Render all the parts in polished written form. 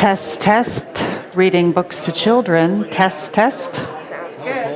Test, test. Reading books to children. Test, test. Good.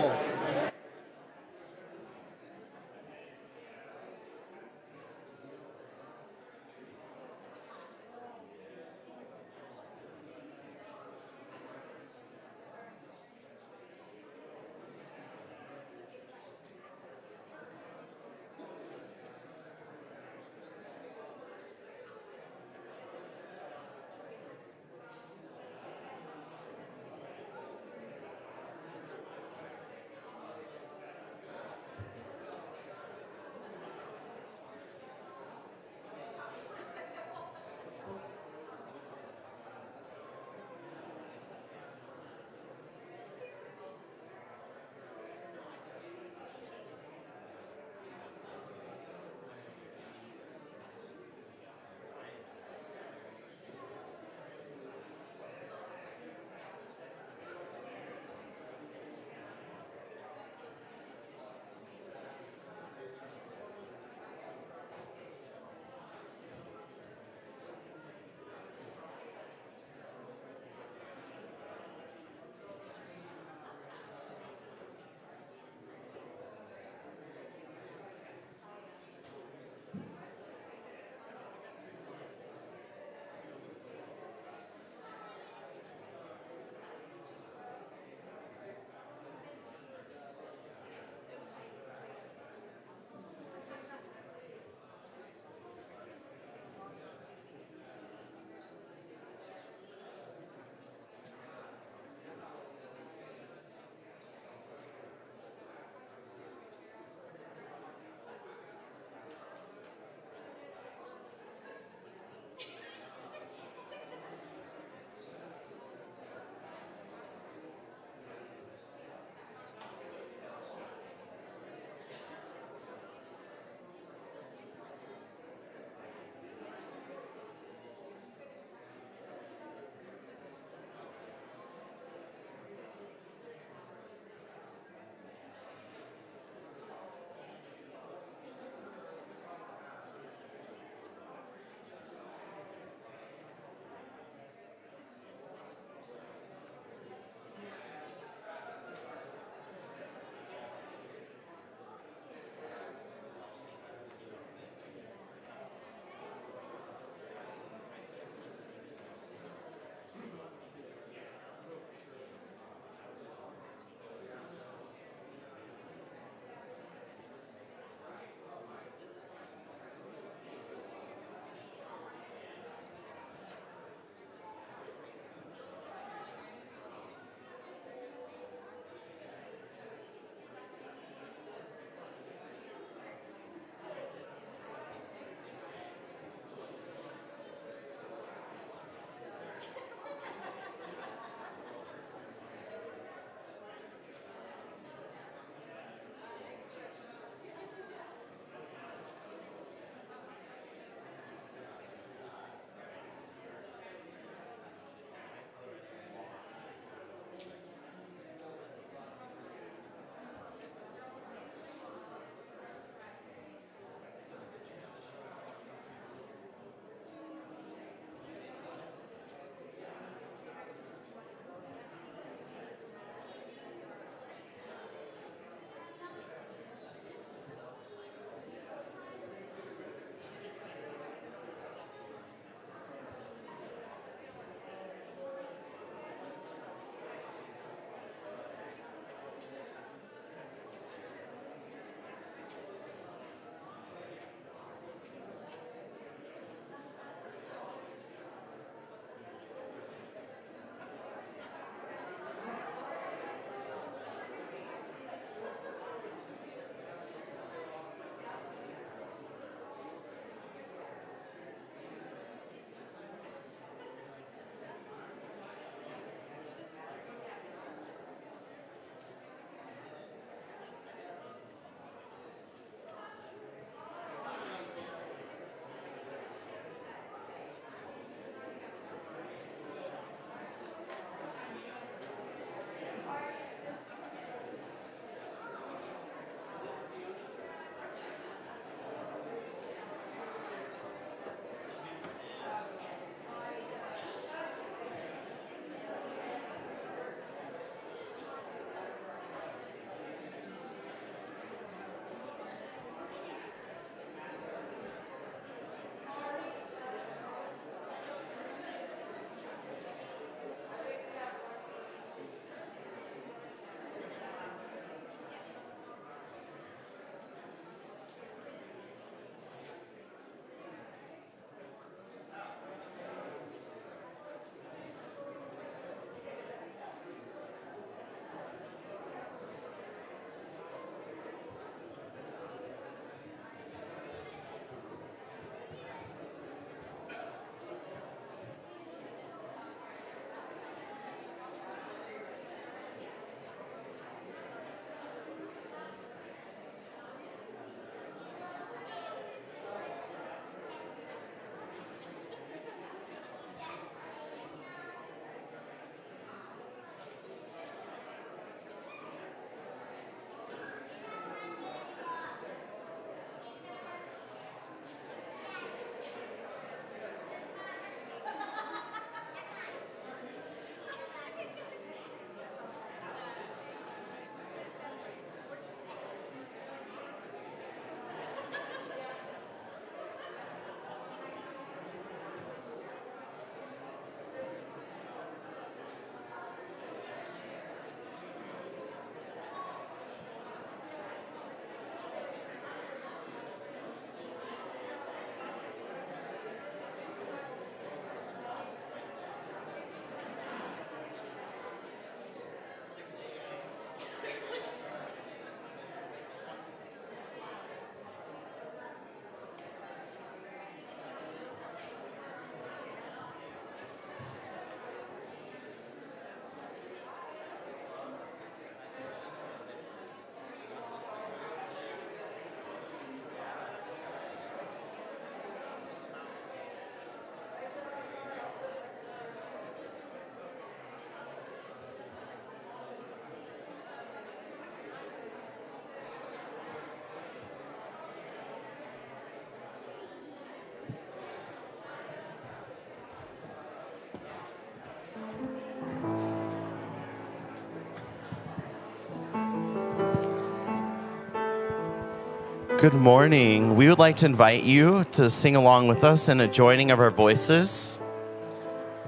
Good morning. We would like to invite you to sing along with us in a joining of our voices.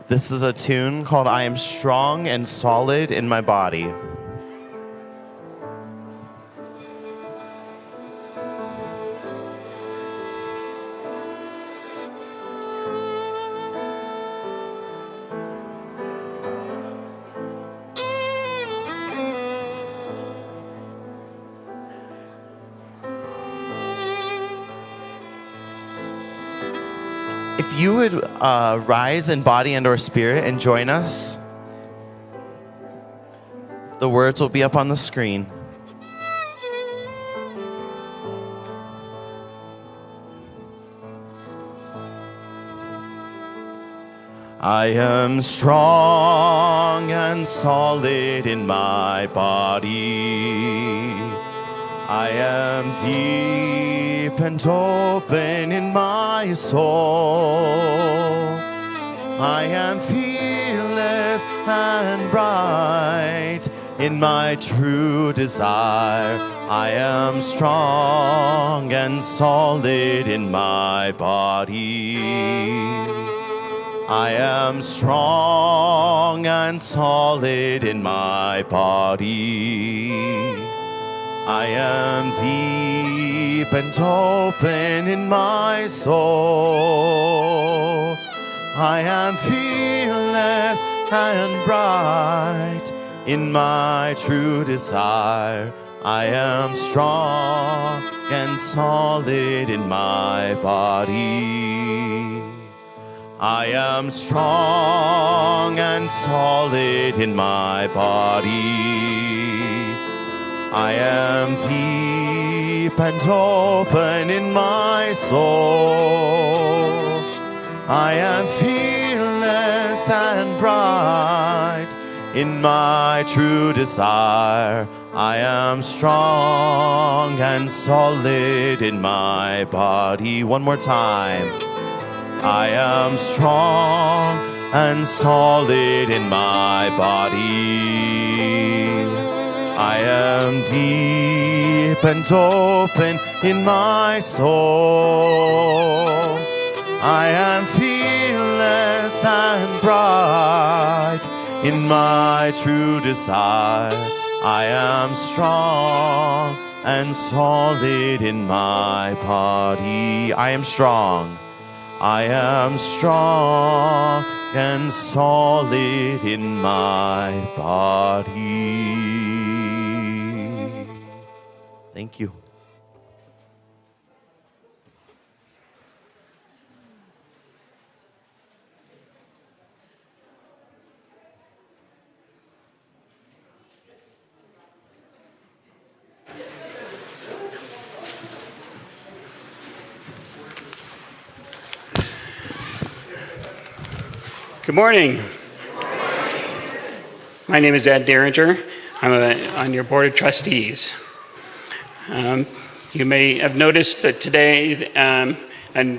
This is a tune called I Am Strong and Solid in My Body. If you would rise in body and or spirit and join us, the words will be up on the screen. I am strong and solid in my body. I am deep and open in my soul. I am fearless and bright in my true desire. I am strong and solid in my body. I am strong and solid in my body. I am deep and open in my soul. I am fearless and bright in my true desire. I am strong and solid in my body. I am strong and solid in my body. I am deep and open in my soul. I am fearless and bright in my true desire. I am strong and solid in my body. One more time. I am strong and solid in my body. I am deep and open in my soul. I am fearless and bright in my true desire. I am strong and solid in my body. I am strong. I am strong and solid in my body. Thank you. Good morning. My name is Ed Derringer. I'm on your board of trustees. You may have noticed that today and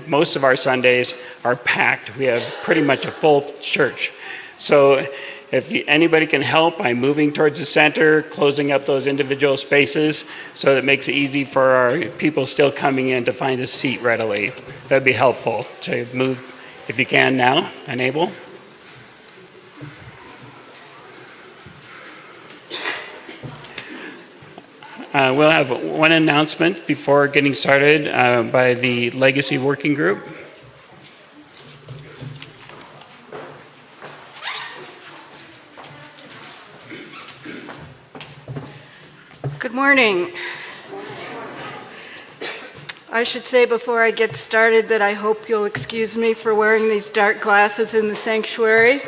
most of our Sundays are packed. We have pretty much a full church. So if anybody can help by moving towards the center, closing up those individual spaces so that it makes it easy for our people still coming in to find a seat readily, that'd be helpful. So move if you can now and able. We'll have one announcement before getting started by the Legacy Working Group. Good morning. I should say before I get started that I hope you'll excuse me for wearing these dark glasses in the sanctuary.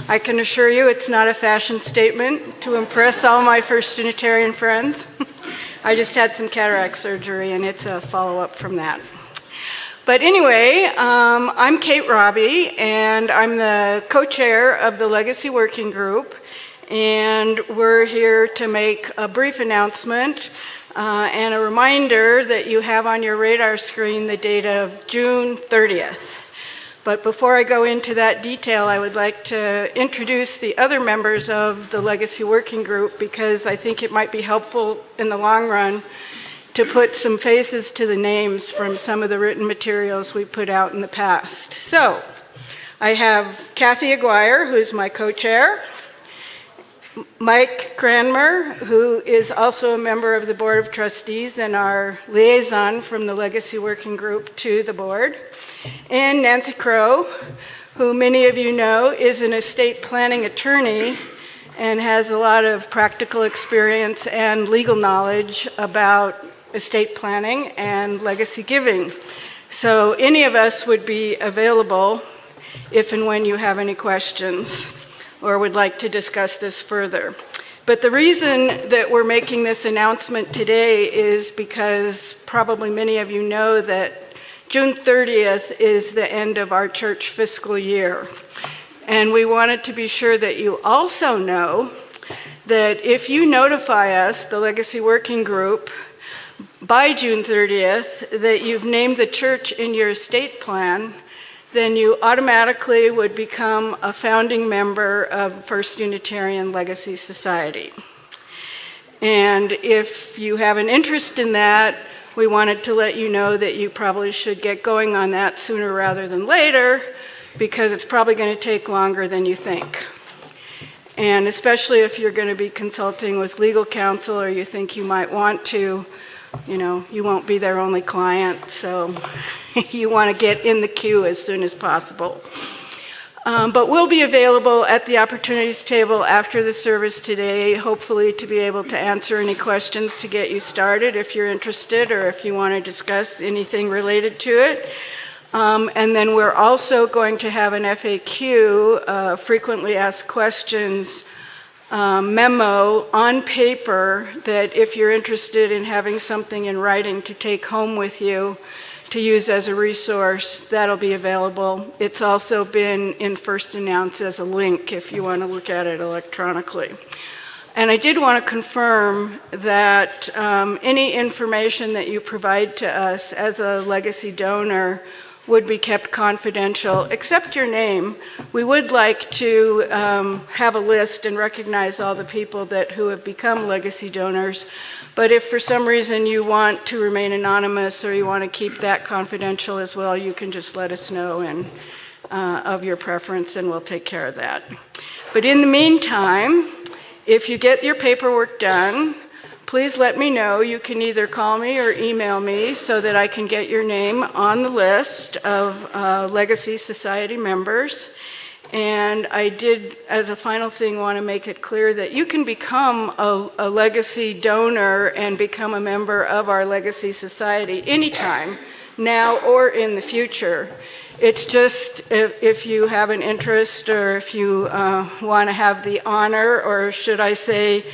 I can assure you it's not a fashion statement to impress all my First Unitarian friends. I just had some cataract surgery and it's a follow-up from that. But anyway, I'm Kate Robbie and I'm the co-chair of the Legacy Working Group, and we're here to make a brief announcement and a reminder that you have on your radar screen the date of June 30th. But before I go into that detail, I would like to introduce the other members of the Legacy Working Group because I think it might be helpful in the long run to put some faces to the names from some of the written materials we put out in the past. So, I have Kathy Aguirre, who's my co-chair, Mike Cranmer, who is also a member of the Board of Trustees and our liaison from the Legacy Working Group to the board, and Nancy Crow, who many of you know is an estate planning attorney and has a lot of practical experience and legal knowledge about estate planning and legacy giving. So any of us would be available if and when you have any questions or would like to discuss this further. But the reason that we're making this announcement today is because probably many of you know that June 30th is the end of our church fiscal year. And we wanted to be sure that you also know that if you notify us, the Legacy Working Group, by June 30th, that you've named the church in your estate plan, then you automatically would become a founding member of First Unitarian Legacy Society. And if you have an interest in that, we wanted to let you know that you probably should get going on that sooner rather than later, because it's probably going to take longer than you think. And especially if you're going to be consulting with legal counsel or you think you might want to, you won't be their only client, so you want to get in the queue as soon as possible. But we'll be available at the opportunities table after the service today, hopefully to be able to answer any questions to get you started if you're interested or if you want to discuss anything related to it. And then we're also going to have an FAQ, frequently asked questions, memo on paper that if you're interested in having something in writing to take home with you to use as a resource, that'll be available. It's also been first announced as a link if you want to look at it electronically. And I did want to confirm that any information that you provide to us as a legacy donor would be kept confidential, except your name. We would like to have a list and recognize all the people who have become legacy donors. But if for some reason you want to remain anonymous or you want to keep that confidential as well, you can just let us know of your preference and we'll take care of that. But in the meantime, if you get your paperwork done, please let me know. You can either call me or email me so that I can get your name on the list of Legacy Society members. And I did, as a final thing, want to make it clear that you can become a legacy donor and become a member of our Legacy Society anytime, now or in the future. It's just if you have an interest or if you want to have the honor, or should I say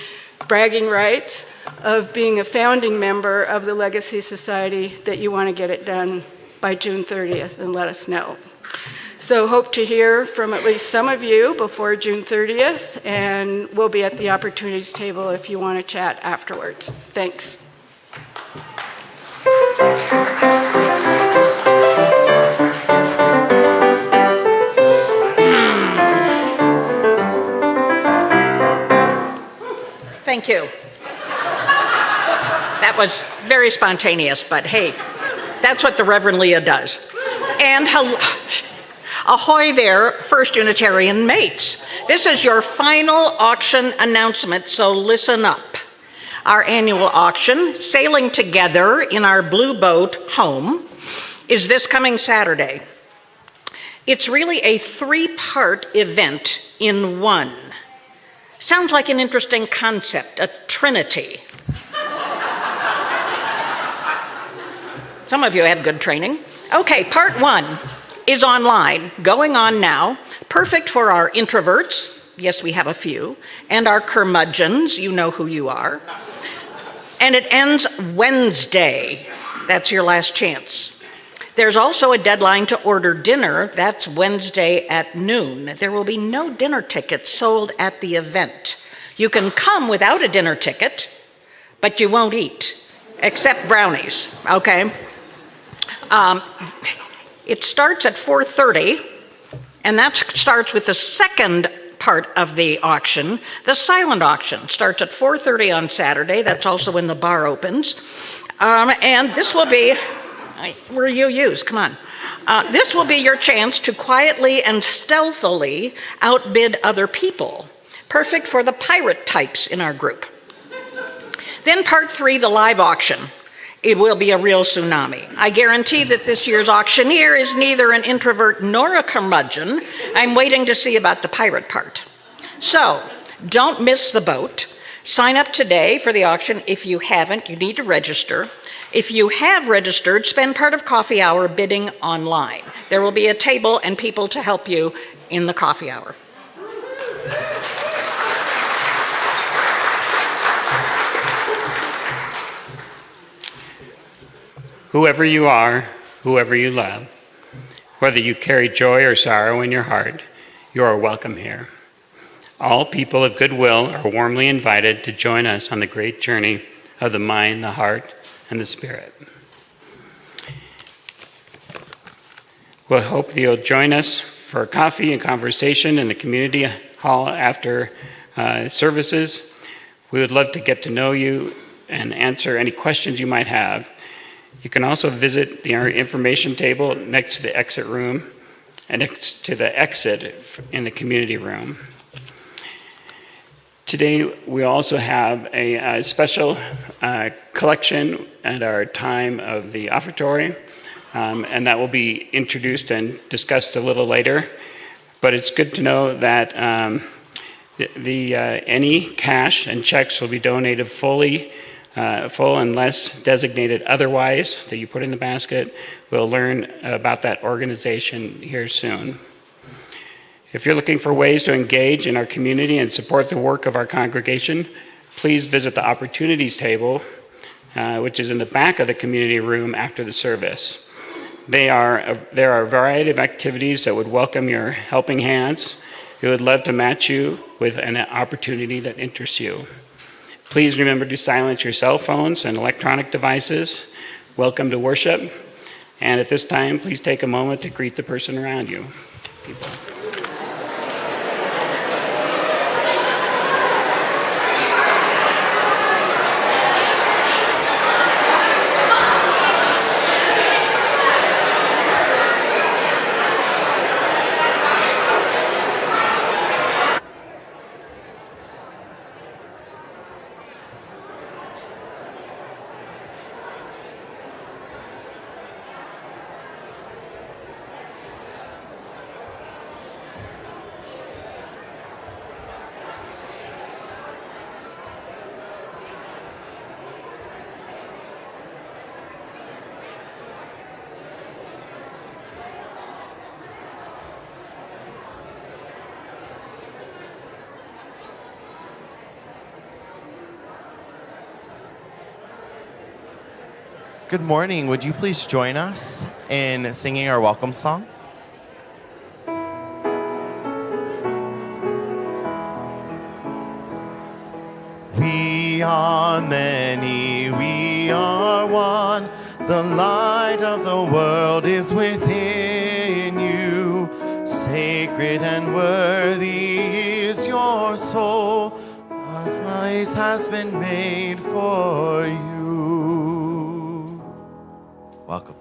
bragging rights, of being a founding member of the Legacy Society, that you want to get it done by June 30th and let us know. So hope to hear from at least some of you before June 30th, and we'll be at the opportunities table if you want to chat afterwards. Thanks. Thank you. That was very spontaneous, but hey, that's what the Reverend Leah does. And ahoy there, First Unitarian mates. This is your final auction announcement, so listen up. Our annual auction, Sailing Together in Our Blue Boat Home, is this coming Saturday. It's really a 3-part event in one. Sounds like an interesting concept, a trinity. Some of you had good training. Okay, part 1 is online, going on now, perfect for our introverts, yes, we have a few, and our curmudgeons, you know who you are. And it ends Wednesday. That's your last chance. There's also a deadline to order dinner. That's Wednesday at noon. There will be no dinner tickets sold at the event. You can come without a dinner ticket, but you won't eat, except brownies, okay? It starts at 4:30, and that starts with the second part of the auction, the silent auction, starts at 4:30 on Saturday. That's also when the bar opens. And this will be, where you use, come on. This will be your chance to quietly and stealthily outbid other people. Perfect for the pirate types in our group. Then part 3, the live auction. It will be a real tsunami. I guarantee that this year's auctioneer is neither an introvert nor a curmudgeon. I'm waiting to see about the pirate part. So, don't miss the boat. Sign up today for the auction. If you haven't, you need to register. If you have registered, spend part of coffee hour bidding online. There will be a table and people to help you in the coffee hour. Whoever you are, whoever you love, whether you carry joy or sorrow in your heart, you are welcome here. All people of goodwill are warmly invited to join us on the great journey of the mind, the heart, and the spirit. We'll hope that you'll join us for coffee and conversation in the community hall after services. We would love to get to know you and answer any questions you might have. You can also visit our information table next to the exit room and next to the exit in the community room. Today, we also have a special collection at our time of the offertory, and that will be introduced and discussed a little later. But it's good to know that any cash and checks will be donated full unless designated otherwise that you put in the basket. We'll learn about that organization here soon. If you're looking for ways to engage in our community and support the work of our congregation, please visit the opportunities table, which is in the back of the community room after the service. There are a variety of activities that would welcome your helping hands. We would love to match you with an opportunity that interests you. Please remember to silence your cell phones and electronic devices. Welcome to worship. And at this time, please take a moment to greet the person around you. People. Good morning. Would you please join us in singing our welcome song? We are many, we are one. The light of the world is within you. Sacred and worthy is your soul. A place has been made for you. Welcome.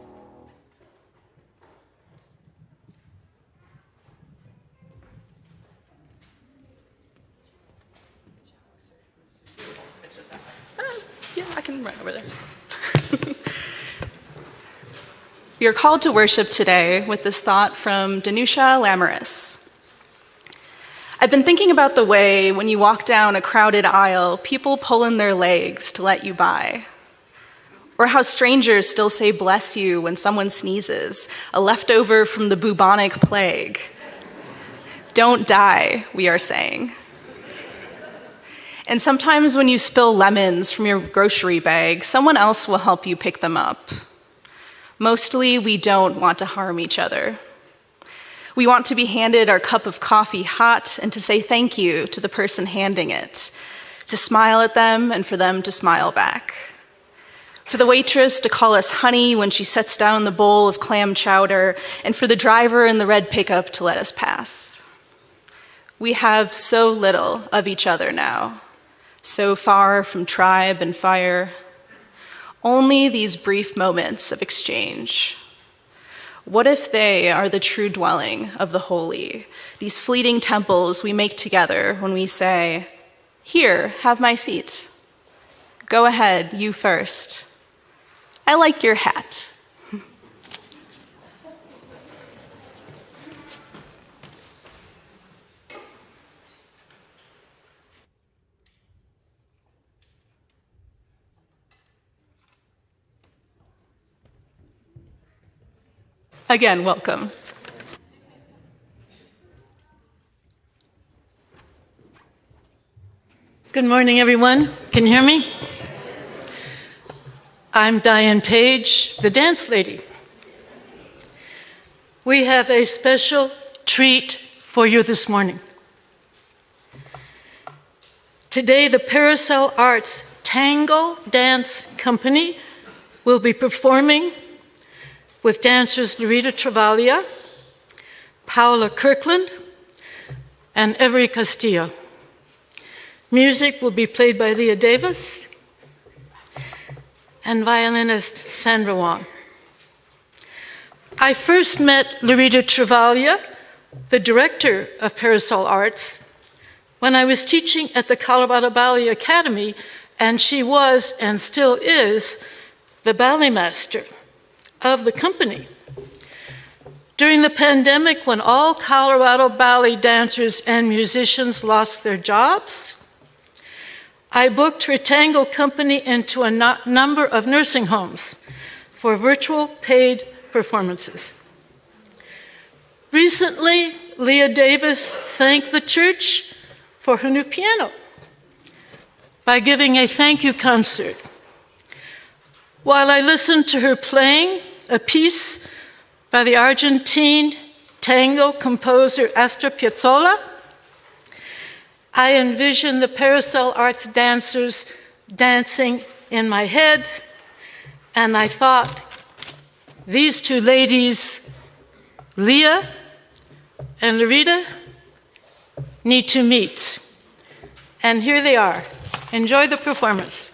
Yeah, I can run over there. We are called to worship today with this thought from Danusha Lamaris. I've been thinking about the way when you walk down a crowded aisle, people pull in their legs to let you by. Or how strangers still say bless you when someone sneezes, a leftover from the bubonic plague. Don't die, we are saying. And sometimes when you spill lemons from your grocery bag, someone else will help you pick them up. Mostly, we don't want to harm each other. We want to be handed our cup of coffee hot and to say thank you to the person handing it, to smile at them and for them to smile back. For the waitress to call us honey when she sets down the bowl of clam chowder, and for the driver in the red pickup to let us pass. We have so little of each other now, so far from tribe and fire. Only these brief moments of exchange. What if they are the true dwelling of the holy, these fleeting temples we make together when we say, "Here, have my seat. Go ahead, you first. I like your hat." Again, welcome. Good morning, everyone. Can you hear me? I'm Diane Page, the dance lady. We have a special treat for you this morning. Today, the Parasol Arts Tango Dance Company will be performing with dancers Loretta Travaglia, Paula Kirkland, and Every Castillo. Music will be played by Leah Davis and violinist Sandra Wong. I first met Loretta Travaglia, the director of Parasol Arts, when I was teaching at the Colorado Ballet Academy, and she was, and still is, the ballet master of the company. During the pandemic, when all Colorado ballet dancers and musicians lost their jobs, I booked her tango company into a number of nursing homes for virtual paid performances. Recently, Leah Davis thanked the church for her new piano by giving a thank you concert. While I listened to her playing a piece by the Argentine tango composer Astor Piazzolla, I envisioned the Parasol Arts dancers dancing in my head, and I thought, these two ladies, Leah and Loretta, need to meet. And here they are. Enjoy the performance.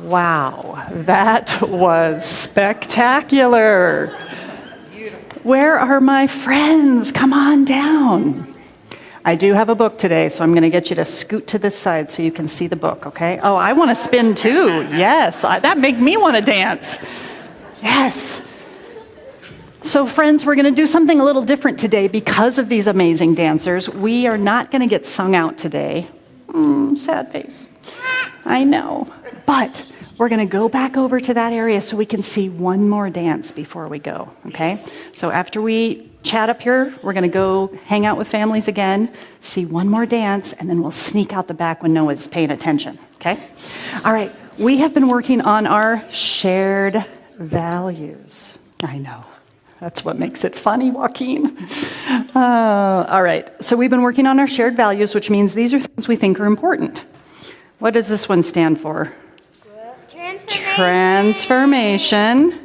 Wow, that was spectacular. Where are my friends? Come on down. I do have a book today, so I'm going to get you to scoot to this side so you can see the book, okay? Oh, I want to spin too. Yes, that made me want to dance. Yes. So friends, we're going to do something a little different today because of these amazing dancers. We are not going to get sung out today. Sad face. I know. But we're going to go back over to that area so we can see one more dance before we go, okay? So after we chat up here, we're going to go hang out with families again, see one more dance, and then we'll sneak out the back when no one's paying attention, okay? All right, we have been working on our shared values. I know. That's what makes it funny, Joaquin. All right, so we've been working on our shared values, which means these are things we think are important. What does this one stand for? Transformation.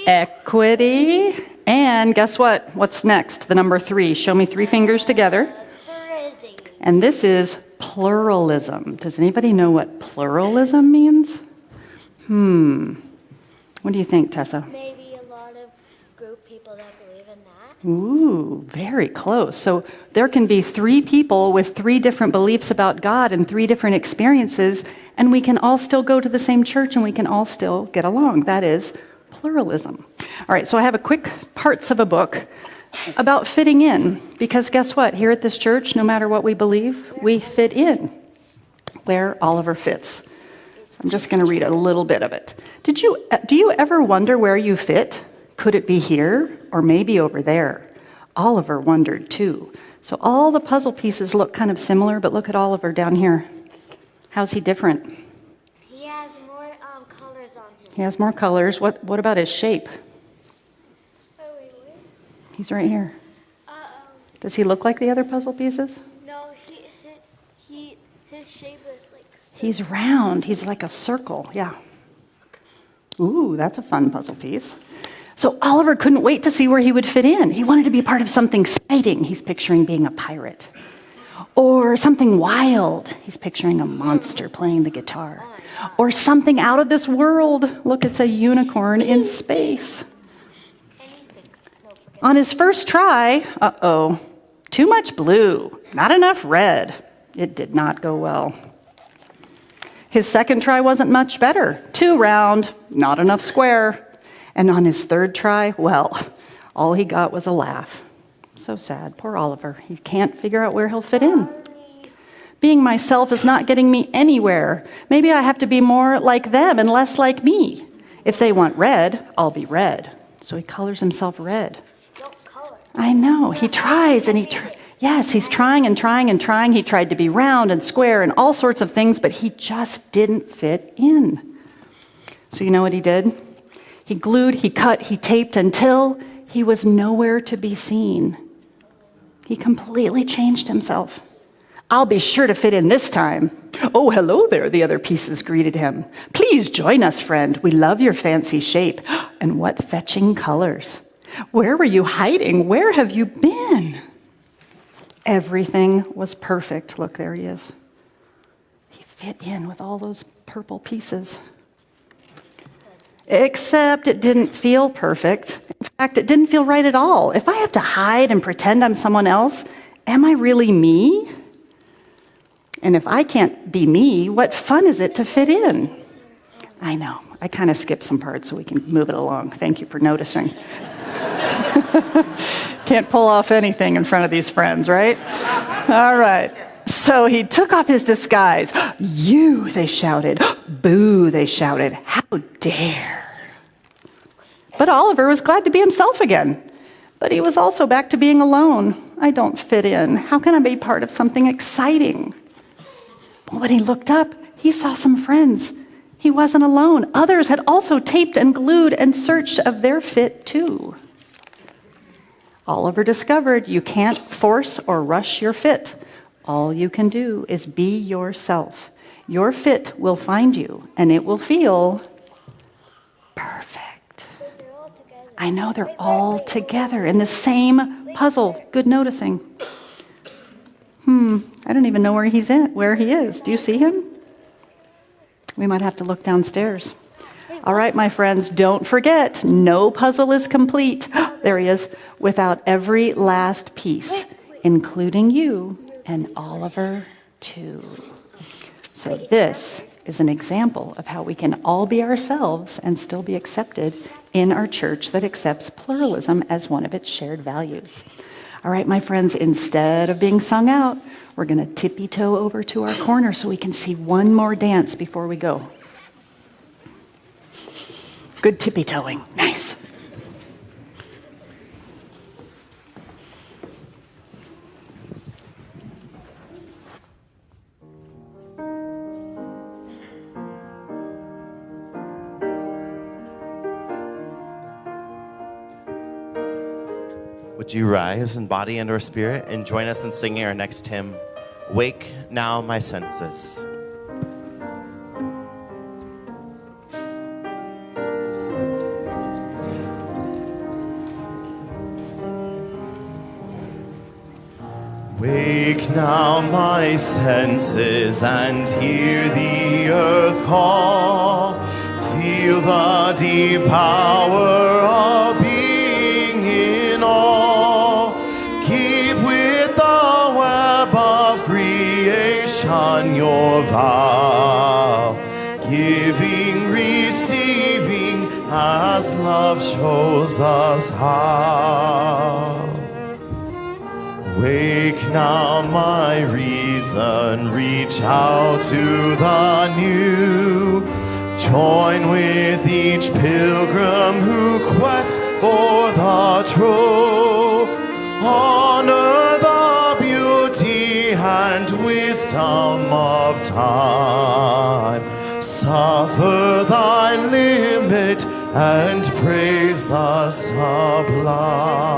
Equity. And guess what? What's next? The number 3. Show me 3 fingers together. And this is pluralism. Does anybody know what pluralism means? What do you think, Tessa? Maybe a lot of group people that believe in that. Ooh, very close. So there can be 3 people with 3 different beliefs about God and 3 different experiences, and we can all still go to the same church and we can all still get along. That is pluralism. All right, so I have a quick parts of a book about fitting in, because guess what? Here at this church, no matter what we believe, we fit in where Oliver fits. So I'm just going to read a little bit of it. Do you ever wonder where you fit? Could it be here or maybe over there? Oliver wondered too. So all the puzzle pieces look kind of similar, but look at Oliver down here. How's he different? He has more colors on him. He has more colors. What about his shape? Oh, wait. He's right here. Does he look like the other puzzle pieces? No, his shape is like... He's round. He's like a circle. Yeah. Ooh, that's a fun puzzle piece. So Oliver couldn't wait to see where he would fit in. He wanted to be part of something exciting. He's picturing being a pirate. Or something wild. He's picturing a monster playing the guitar. Or something out of this world. Look, it's a unicorn in space. On his first try, too much blue, not enough red. It did not go well. His second try wasn't much better. Too round, not enough square. And on his third try, well, all he got was a laugh. So sad, poor Oliver. He can't figure out where he'll fit in. Being myself is not getting me anywhere. Maybe I have to be more like them and less like me. If they want red, I'll be red. So he colors himself red. I know, he tries and yes, he's trying and trying and trying. He tried to be round and square and all sorts of things, but he just didn't fit in. So you know what he did? He glued, he cut, he taped until he was nowhere to be seen. He completely changed himself. I'll be sure to fit in this time. Oh, hello there, the other pieces greeted him. Please join us, friend. We love your fancy shape. And what fetching colors. Where were you hiding? Where have you been? Everything was perfect. Look, there he is. He fit in with all those purple pieces. Except it didn't feel perfect. In fact, it didn't feel right at all. If I have to hide and pretend I'm someone else, am I really me? And if I can't be me, what fun is it to fit in? I know. I kind of skipped some parts so we can move it along. Thank you for noticing. Can't pull off anything in front of these friends, right? All right. So he took off his disguise. You, they shouted. Boo, they shouted. How dare. But Oliver was glad to be himself again. But he was also back to being alone. I don't fit in. How can I be part of something exciting? But when he looked up, he saw some friends. He wasn't alone. Others had also taped and glued and searched of their fit too. Oliver discovered you can't force or rush your fit. All you can do is be yourself. Your fit will find you, and it will feel perfect. I know they're all together in the same puzzle. Good noticing. I don't even know where he is. Do you see him? We might have to look downstairs. All right, my friends, don't forget, no puzzle is complete. There he is, without every last piece, including you and Oliver, too. So this is an example of how we can all be ourselves and still be accepted in our church that accepts pluralism as one of its shared values. All right, my friends, instead of being sung out, we're going to tippy-toe over to our corner so we can see one more dance before we go. Good tippy-toeing. Nice. Would you rise in body and or spirit and join us in singing our next hymn, Wake Now My Senses. Wake now my senses and hear the earth call. Feel the deep power of being in awe. Keep with the web of creation your vow. Giving, receiving as love shows us how. Wake now my reason, reach out to the new. Join with each pilgrim who quests for the true. Honor the beauty and wisdom of time. Suffer thy limit and praise the sublime.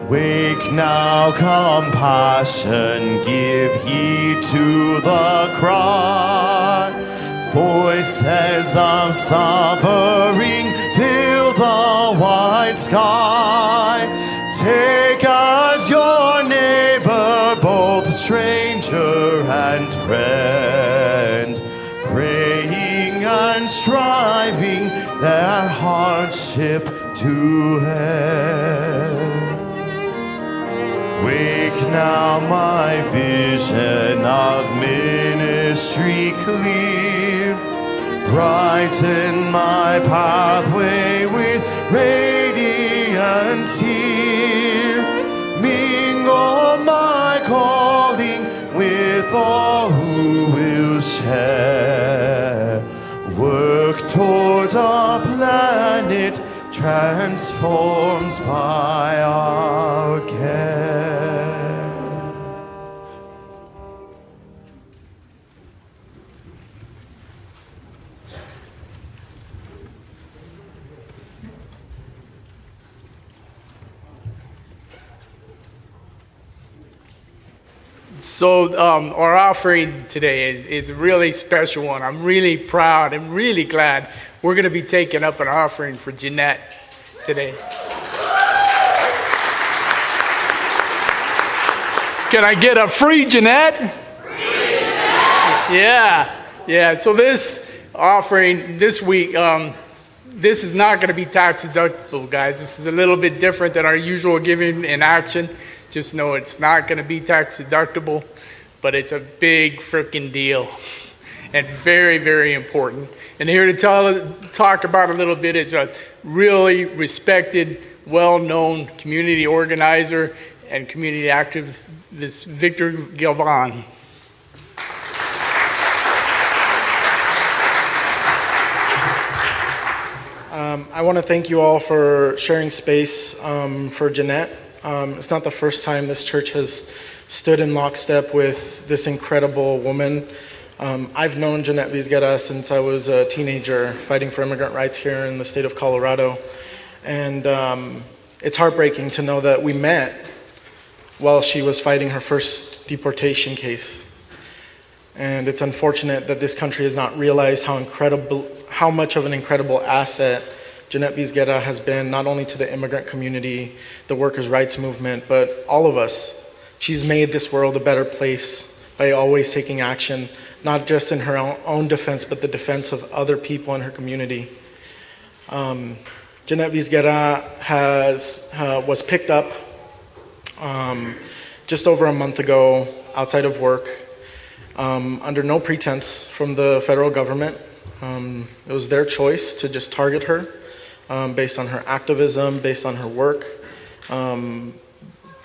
Wake now, compassion, give heed to the cry. Voices of suffering fill the wide sky. Take as your neighbor both stranger and friend, praying and striving their hardship to end. Wake now my vision of ministry clear. Brighten my pathway with radiance here. Mingle my calling with all who will share. Work toward a planet transformed by our care. So our offering today is a really special one. I'm really proud and really glad we're going to be taking up an offering for Jeanette today. Can I get a free Jeanette? Free Jeanette! Yeah. So this offering this week, this is not going to be tax deductible, guys. This is a little bit different than our usual giving in action. Just know it's not going to be tax deductible, but it's a big freaking deal and very, very important. And here to talk about a little bit is a really respected, well-known community organizer and community activist, Victor Galvan. I want to thank you all for sharing space for Jeanette. It's not the first time this church has stood in lockstep with this incredible woman. I've known Jeanette Vizguera since I was a teenager fighting for immigrant rights here in the state of Colorado. And it's heartbreaking to know that we met while she was fighting her first deportation case. And it's unfortunate that this country has not realized how much of an incredible asset Jeanette Vizguera has been, not only to the immigrant community, the workers' rights movement, but all of us. She's made this world a better place by always taking action, not just in her own defense, but the defense of other people in her community. Jeanette Vizguera was picked up just over a month ago outside of work under no pretense from the federal government. It was their choice to just target her based on her activism, based on her work.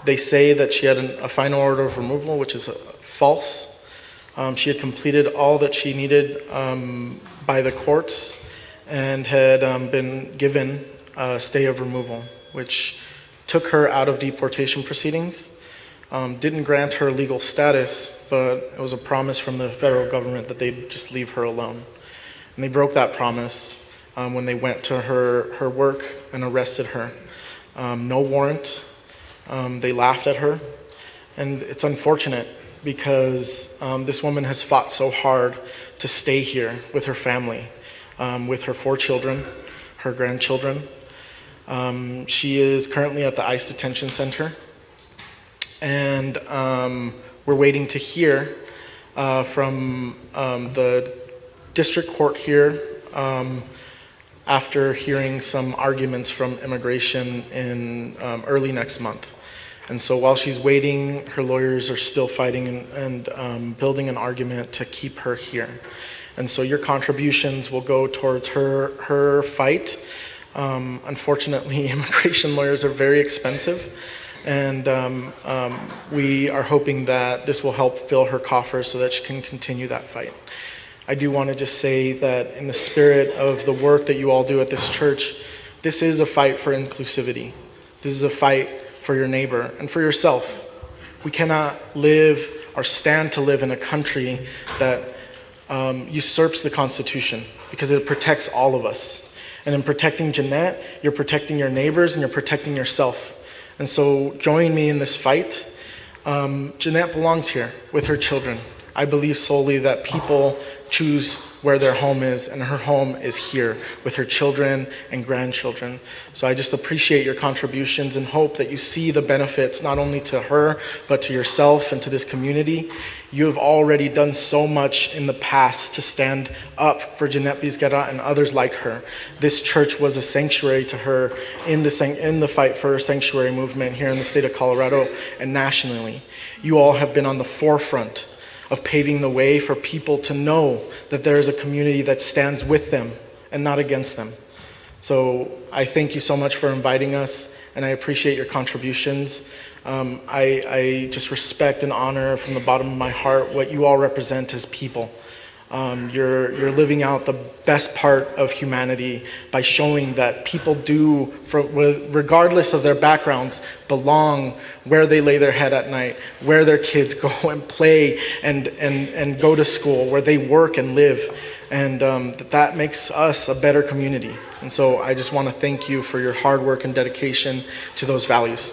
They say that she had a final order of removal, which is false. She had completed all that she needed by the courts and had been given a stay of removal, which took her out of deportation proceedings. Didn't grant her legal status, but it was a promise from the federal government that they'd just leave her alone. And they broke that promise when they went to her work and arrested her. No warrant. They laughed at her. And it's unfortunate because this woman has fought so hard to stay here with her family, with her 4 children, her grandchildren. She is currently at the ICE detention center. And we're waiting to hear from the district court here after hearing some arguments from immigration in early next month. And so while she's waiting, her lawyers are still fighting and building an argument to keep her here. And so your contributions will go towards her fight. Unfortunately, immigration lawyers are very expensive. And we are hoping that this will help fill her coffers so that she can continue that fight. I do want to just say that in the spirit of the work that you all do at this church, this is a fight for inclusivity. This is a fight for your neighbor and for yourself. We cannot live or stand to live in a country that usurps the Constitution because it protects all of us. And in protecting Jeanette, you're protecting your neighbors and you're protecting yourself. And so join me in this fight. Jeanette belongs here with her children. I believe solely that people choose where their home is, and her home is here with her children and grandchildren. So I just appreciate your contributions and hope that you see the benefits not only to her, but to yourself and to this community. You have already done so much in the past to stand up for Jeanette Vizguera and others like her. This church was a sanctuary to her in the fight for sanctuary movement here in the state of Colorado and nationally. You all have been on the forefront of paving the way for people to know that there is a community that stands with them and not against them. So I thank you so much for inviting us, and I appreciate your contributions. I just respect and honor from the bottom of my heart what you all represent as people. You're living out the best part of humanity by showing that people do, regardless of their backgrounds, belong where they lay their head at night, where their kids go and play and go to school, where they work and live, and that makes us a better community. And so I just want to thank you for your hard work and dedication to those values.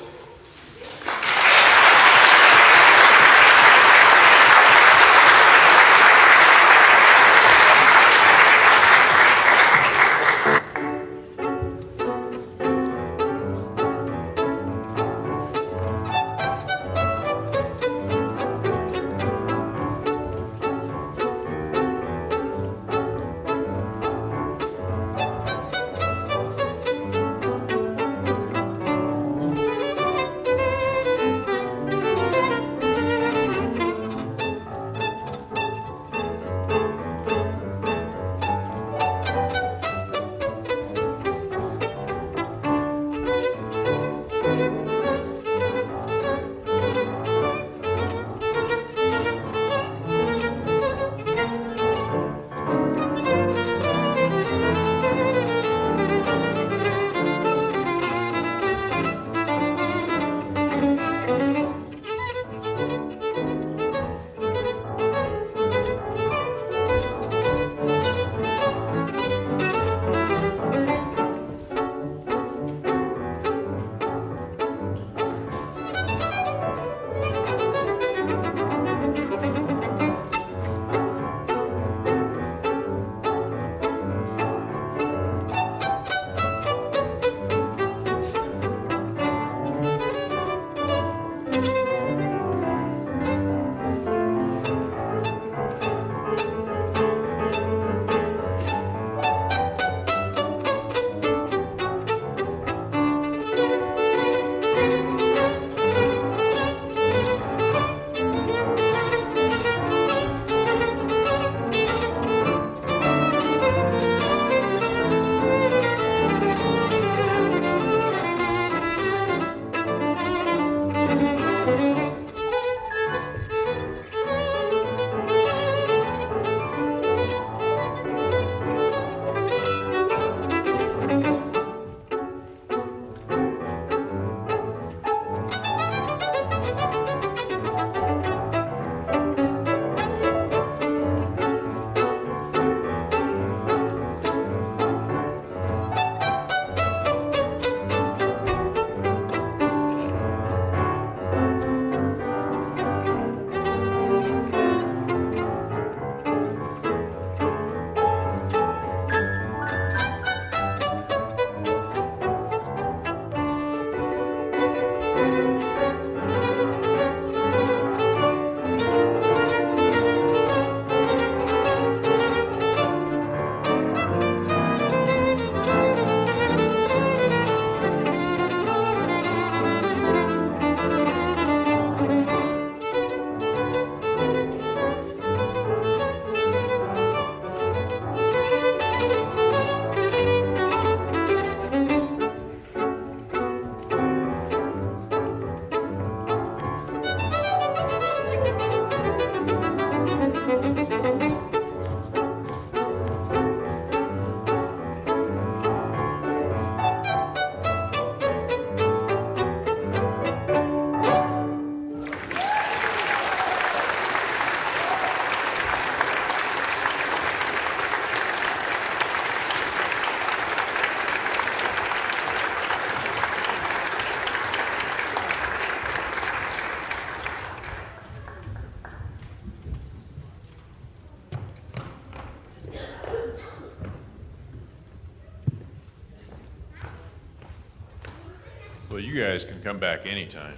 Well, you guys can come back anytime.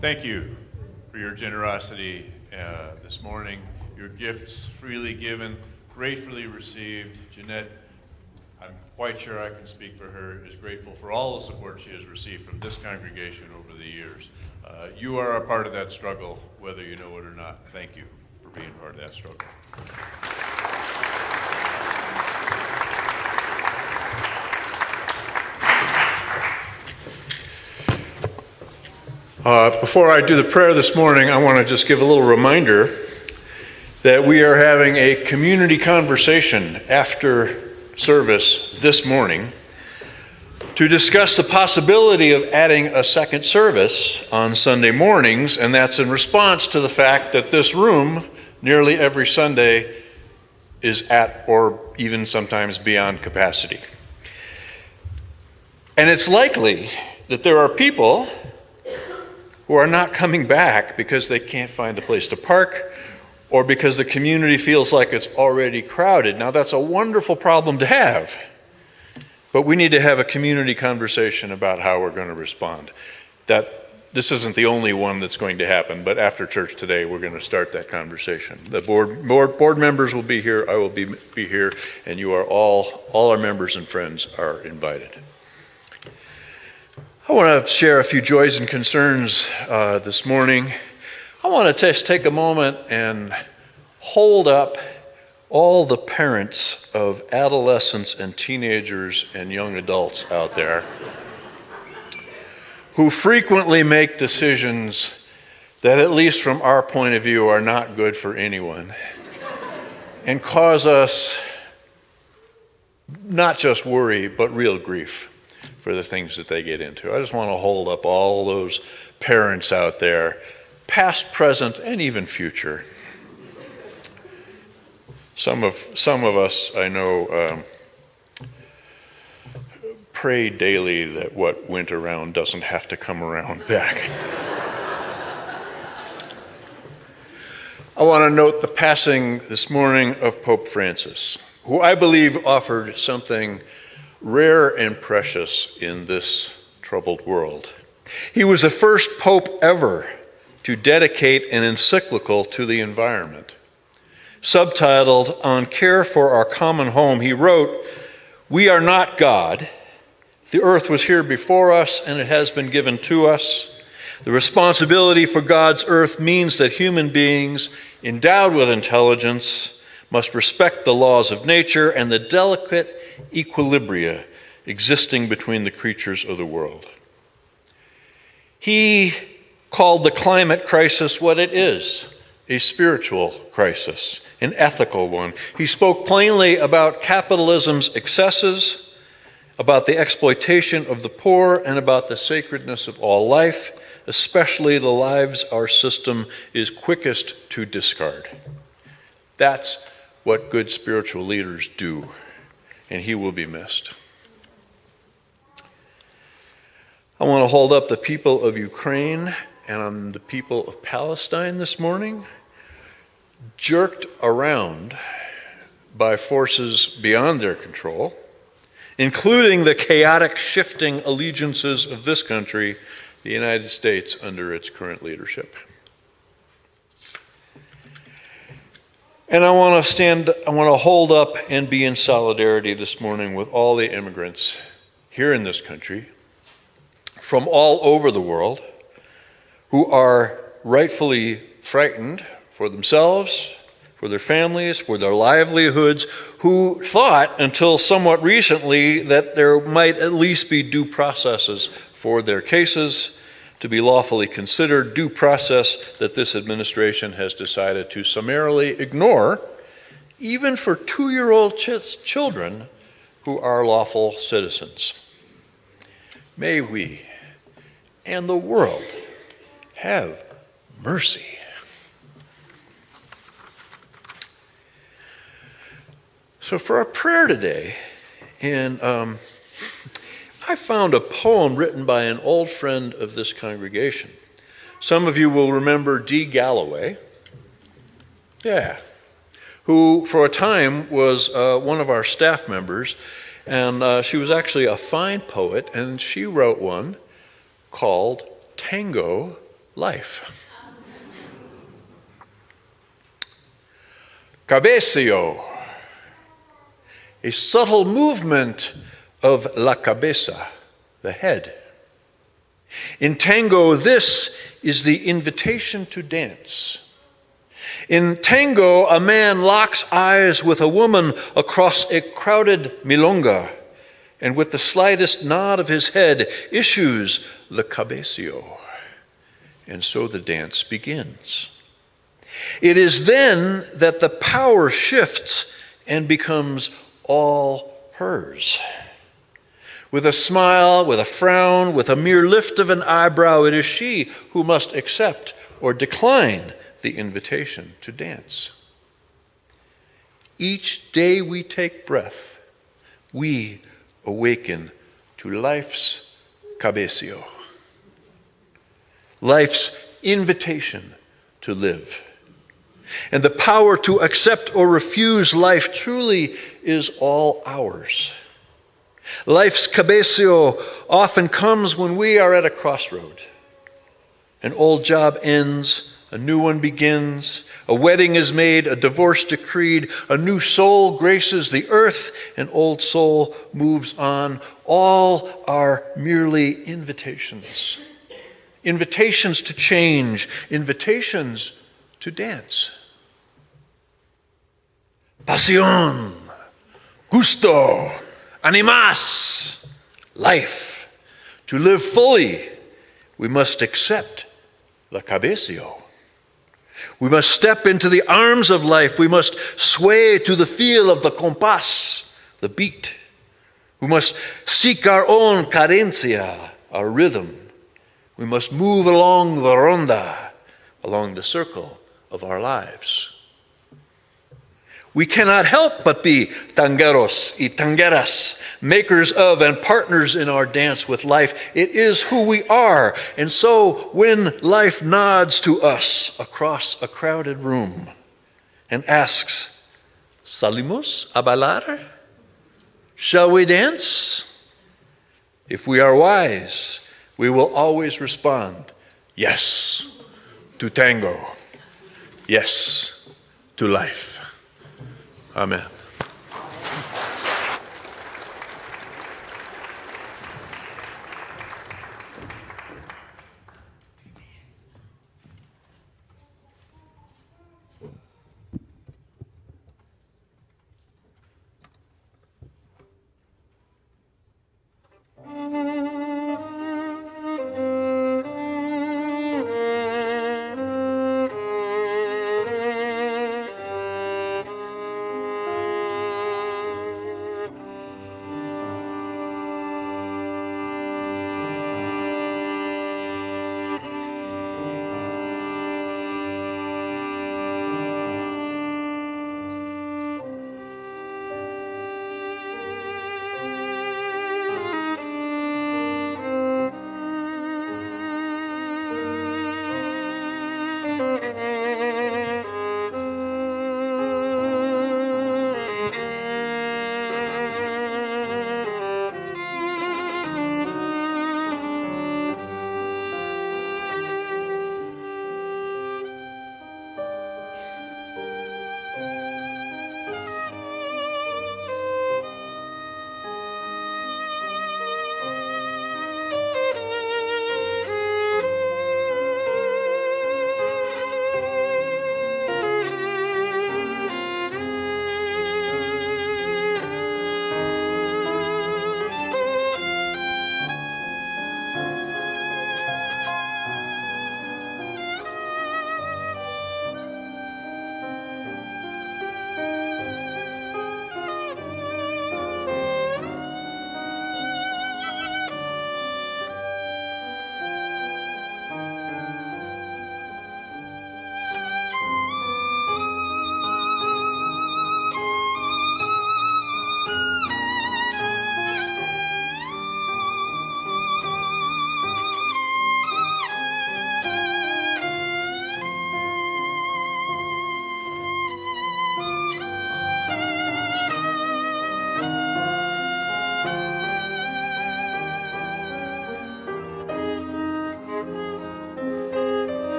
Thank you for your generosity this morning. Your gifts freely given, gratefully received. Jeanette, I'm quite sure I can speak for her, is grateful for all the support she has received from this congregation over the years. You are a part of that struggle, whether you know it or not. Thank you for being part of that struggle. Before I do the prayer this morning, I want to just give a little reminder that we are having a community conversation after service this morning to discuss the possibility of adding a second service on Sunday mornings, and that's in response to the fact that this room nearly every Sunday is at or even sometimes beyond capacity. And it's likely that there are people who are not coming back because they can't find a place to park or because the community feels like it's already crowded. Now, that's a wonderful problem to have, but we need to have a community conversation about how we're going to respond. This isn't the only one that's going to happen, but after church today, we're going to start that conversation. The board members will be here, I will be here, and you are all our members and friends are invited. I want to share a few joys and concerns this morning. I want to just take a moment and hold up all the parents of adolescents and teenagers and young adults out there who frequently make decisions that, at least from our point of view, are not good for anyone and cause us not just worry, but real grief for the things that they get into. I just want to hold up all those parents out there, past, present, and even future. Some of us, I know, pray daily that what went around doesn't have to come around back. I want to note the passing this morning of Pope Francis, who I believe offered something rare and precious in this troubled world. He was the first pope ever to dedicate an encyclical to the environment. Subtitled, "On Care for Our Common Home," he wrote, "We are not God. The earth was here before us and it has been given to us. The responsibility for God's earth means that human beings endowed with intelligence must respect the laws of nature and the delicate equilibria existing between the creatures of the world." He called the climate crisis what it is, a spiritual crisis, an ethical one. He spoke plainly about capitalism's excesses, about the exploitation of the poor, and about the sacredness of all life, especially the lives our system is quickest to discard. That's what good spiritual leaders do, and he will be missed. I want to hold up the people of Ukraine and the people of Palestine this morning, jerked around by forces beyond their control, including the chaotic shifting allegiances of this country, the United States, under its current leadership. And I want to hold up and be in solidarity this morning with all the immigrants here in this country from all over the world who are rightfully frightened for themselves, for their families, for their livelihoods, who thought until somewhat recently that there might at least be due processes for their cases to be lawfully considered, due process that this administration has decided to summarily ignore, even for 2-year-old children who are lawful citizens. May we and the world have mercy. So for our prayer today, and I found a poem written by an old friend of this congregation. Some of you will remember D. Galloway. Yeah. who for a time was one of our staff members, and she was actually a fine poet, and she wrote one called Tango Life. Cabeceo, a subtle movement of la cabeza, the head. In tango, this is the invitation to dance. In tango, a man locks eyes with a woman across a crowded milonga, and with the slightest nod of his head issues the cabeceo. And so the dance begins. It is then that the power shifts and becomes all hers. With a smile, with a frown, with a mere lift of an eyebrow, it is she who must accept or decline the invitation to dance. Each day we take breath, we awaken to life's cabeceo, life's invitation to live. And the power to accept or refuse life truly is all ours. Life's cabeceo often comes when we are at a crossroad. An old job ends, a new one begins, a wedding is made, a divorce decreed, a new soul graces the earth, an old soul moves on. All are merely invitations. Invitations to change, invitations to dance. Pasión, gusto, animas, life. To live fully, we must accept la cabeceo. We must step into the arms of life. We must sway to the feel of the compás, the beat. We must seek our own cadencia, our rhythm. We must move along the ronda, along the circle of our lives. We cannot help but be tangueros y tangueras, makers of and partners in our dance with life. It is who we are. And so when life nods to us across a crowded room and asks, "Salimos a bailar? Shall we dance?" If we are wise, we will always respond, yes to tango, yes to life. Amen.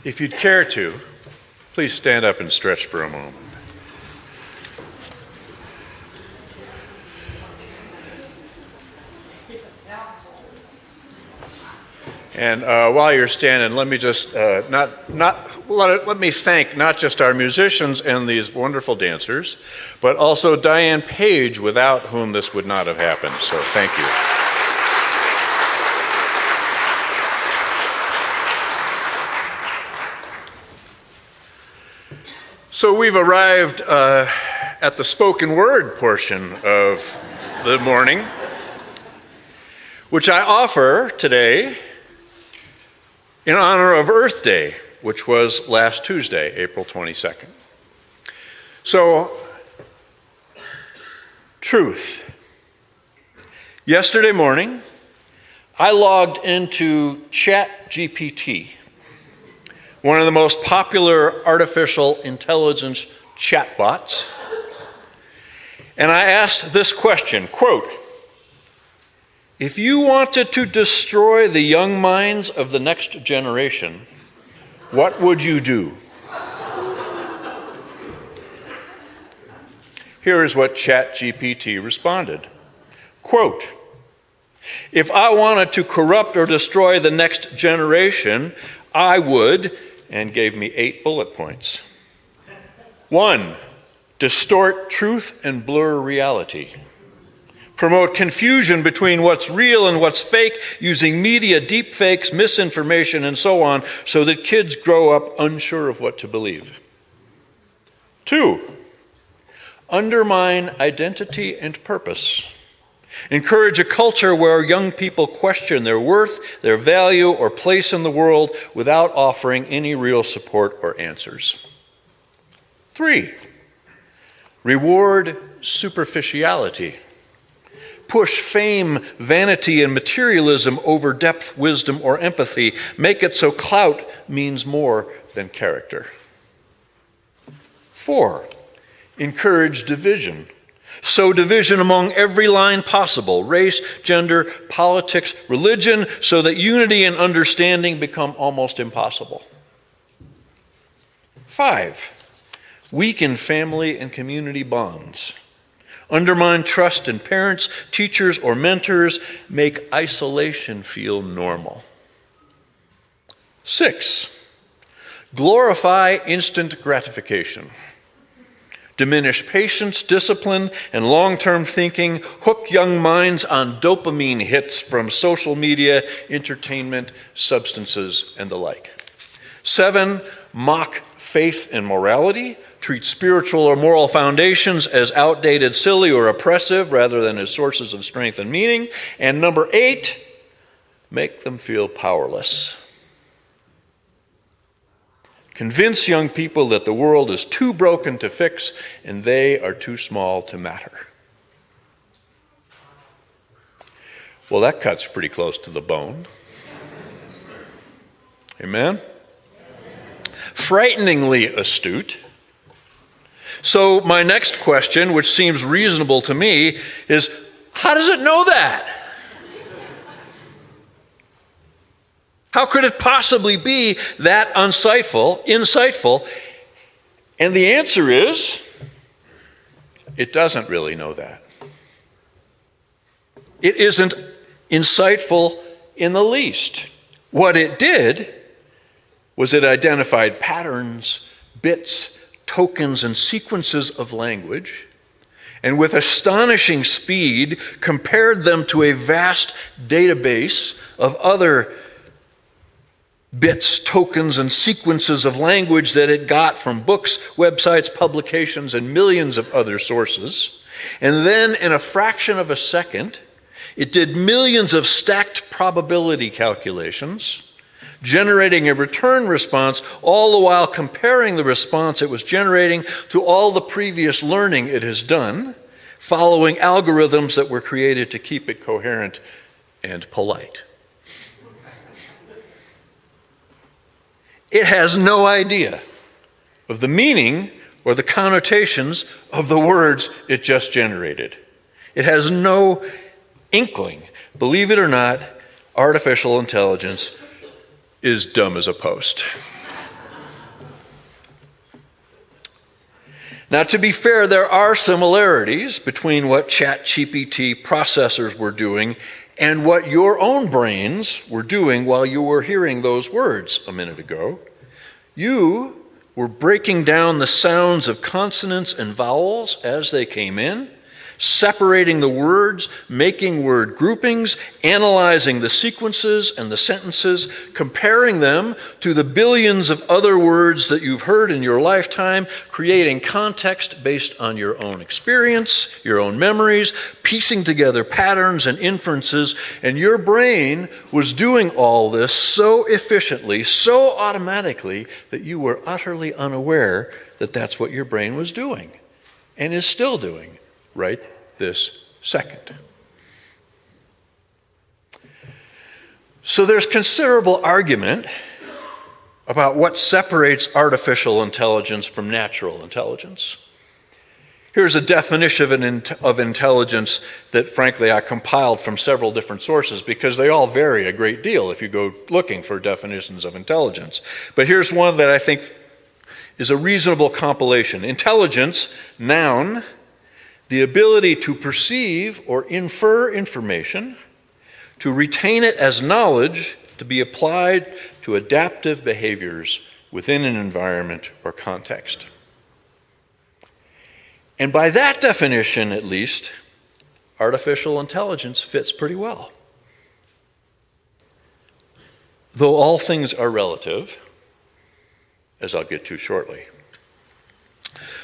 If you'd care to, please stand up and stretch for a moment. And while you're standing, let me just let me thank not just our musicians and these wonderful dancers, but also Diane Page, without whom this would not have happened. So thank you. So we've arrived at the spoken word portion of the morning, which I offer today in honor of Earth Day, which was last Tuesday, April 22nd. So, truth. Yesterday morning, I logged into ChatGPT, one of the most popular artificial intelligence chatbots, and I asked this question, quote, "If you wanted to destroy the young minds of the next generation, what would you do?" Here is what ChatGPT responded. Quote, "If I wanted to corrupt or destroy the next generation, I would," and gave me 8 bullet points. 1, distort truth and blur reality. Promote confusion between what's real and what's fake using media, deepfakes, misinformation, and so on, so that kids grow up unsure of what to believe. 2, undermine identity and purpose. Encourage a culture where young people question their worth, their value, or place in the world without offering any real support or answers. 3, reward superficiality. Push fame, vanity, and materialism over depth, wisdom, or empathy. Make it so clout means more than character. 4, encourage division. Sow division among every line possible, race, gender, politics, religion, so that unity and understanding become almost impossible. 5, weaken family and community bonds. Undermine trust in parents, teachers, or mentors. Make isolation feel normal. 6, glorify instant gratification. Diminish patience, discipline, and long-term thinking. Hook young minds on dopamine hits from social media, entertainment, substances, and the like. 7, mock faith and morality. Treat spiritual or moral foundations as outdated, silly, or oppressive rather than as sources of strength and meaning. And number 8, make them feel powerless. Convince young people that the world is too broken to fix and they are too small to matter. Well, that cuts pretty close to the bone. Amen? Frighteningly astute. So my next question, which seems reasonable to me, is how does it know that? How could it possibly be that insightful? And the answer is, it doesn't really know that. It isn't insightful in the least. What it did was it identified patterns, bits, tokens, and sequences of language, and with astonishing speed compared them to a vast database of other bits, tokens, and sequences of language that it got from books, websites, publications, and millions of other sources. And then in a fraction of a second, it did millions of stacked probability calculations, generating a return response, all the while comparing the response it was generating to all the previous learning it has done, following algorithms that were created to keep it coherent and polite. It has no idea of the meaning or the connotations of the words it just generated. It has no inkling. Believe it or not, artificial intelligence is dumb as a post. Now, to be fair, there are similarities between what ChatGPT processors were doing and what your own brains were doing while you were hearing those words a minute ago. You were breaking down the sounds of consonants and vowels as they came in, separating the words, making word groupings, analyzing the sequences and the sentences, comparing them to the billions of other words that you've heard in your lifetime, creating context based on your own experience, your own memories, piecing together patterns and inferences, and your brain was doing all this so efficiently, so automatically, that you were utterly unaware that that's what your brain was doing and is still doing right this second. So there's considerable argument about what separates artificial intelligence from natural intelligence. Here's a definition of intelligence that, frankly, I compiled from several different sources because they all vary a great deal if you go looking for definitions of intelligence. But here's one that I think is a reasonable compilation. Intelligence, noun, the ability to perceive or infer information, to retain it as knowledge, to be applied to adaptive behaviors within an environment or context. And by that definition, at least, artificial intelligence fits pretty well. Though all things are relative, as I'll get to shortly.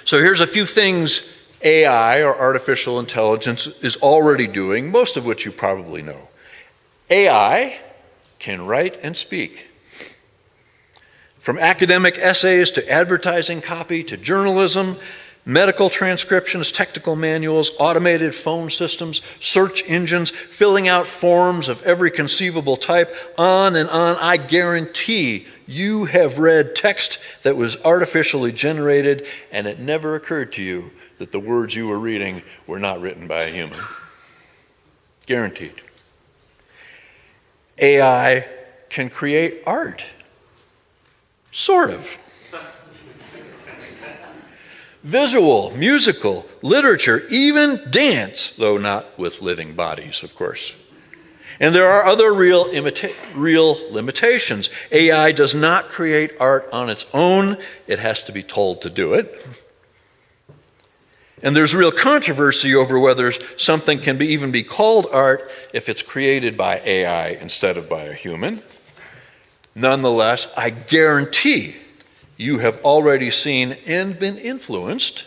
So here's a few things AI, or artificial intelligence, is already doing, most of which you probably know. AI can write and speak. From academic essays to advertising copy to journalism, medical transcriptions, technical manuals, automated phone systems, search engines, filling out forms of every conceivable type, on and on. I guarantee you have read text that was artificially generated and it never occurred to you that the words you were reading were not written by a human. Guaranteed. AI can create art. Sort of. Visual, musical, literature, even dance, though not with living bodies, of course. And there are other real limitations. AI does not create art on its own. It has to be told to do it. And there's real controversy over whether something can even be called art if it's created by AI instead of by a human. Nonetheless, I guarantee you have already seen and been influenced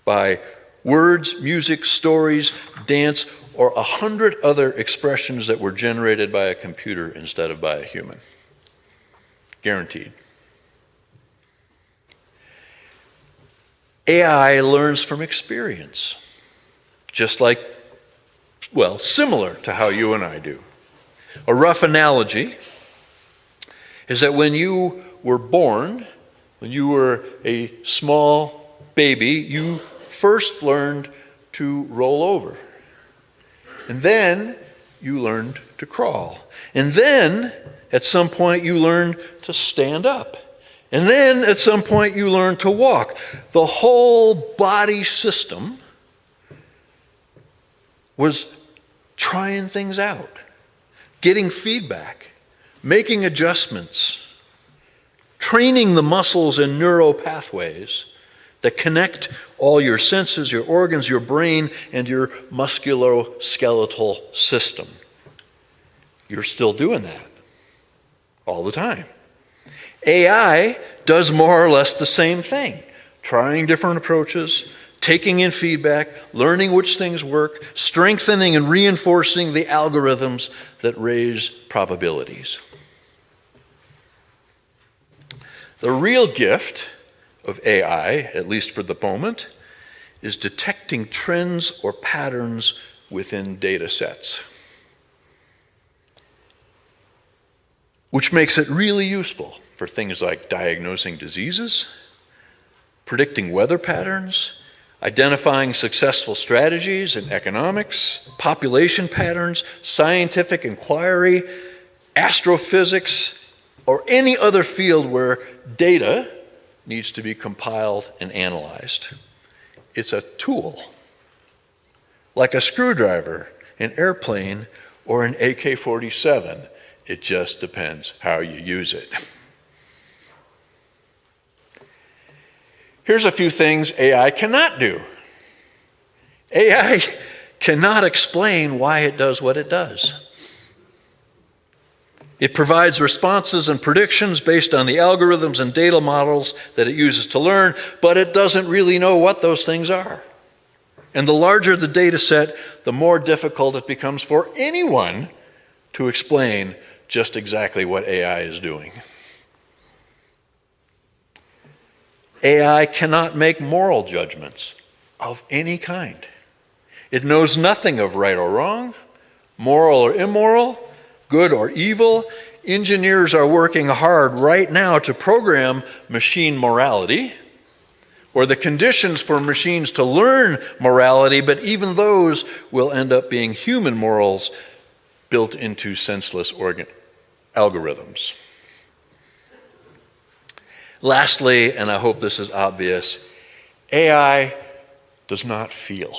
by words, music, stories, dance, or 100 other expressions that were generated by a computer instead of by a human. Guaranteed. AI learns from experience, just like, well, similar to how you and I do. A rough analogy is that when you were born, when you were a small baby, you first learned to roll over. And then you learned to crawl. And then, at some point, you learned to stand up. And then, at some point, you learned to walk. The whole body system was trying things out, getting feedback, making adjustments, training the muscles and neural pathways that connect all your senses, your organs, your brain, and your musculoskeletal system. You're still doing that all the time. AI does more or less the same thing, trying different approaches, taking in feedback, learning which things work, strengthening and reinforcing the algorithms that raise probabilities. The real gift of AI, at least for the moment, is detecting trends or patterns within data sets, which makes it really useful for things like diagnosing diseases, predicting weather patterns, identifying successful strategies in economics, population patterns, scientific inquiry, astrophysics, or any other field where data needs to be compiled and analyzed. It's a tool, like a screwdriver, an airplane, or an AK-47. It just depends how you use it. Here's a few things AI cannot do. AI cannot explain why it does what it does. It provides responses and predictions based on the algorithms and data models that it uses to learn, but it doesn't really know what those things are. And the larger the data set, the more difficult it becomes for anyone to explain just exactly what AI is doing. AI cannot make moral judgments of any kind. It knows nothing of right or wrong, moral or immoral, good or evil. Engineers are working hard right now to program machine morality, or the conditions for machines to learn morality, but even those will end up being human morals built into senseless algorithms. Lastly, and I hope this is obvious, AI does not feel.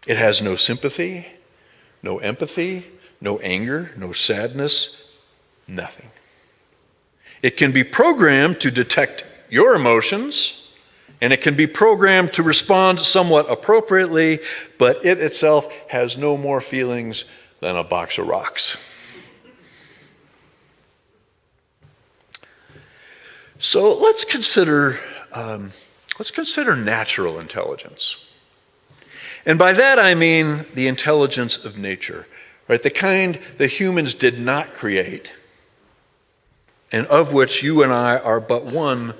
It has no sympathy, no empathy, no anger, no sadness, nothing. It can be programmed to detect your emotions, and it can be programmed to respond somewhat appropriately, but it itself has no more feelings than a box of rocks. So let's consider natural intelligence. And by that I mean the intelligence of nature, right? The kind that humans did not create, and of which you and I are but one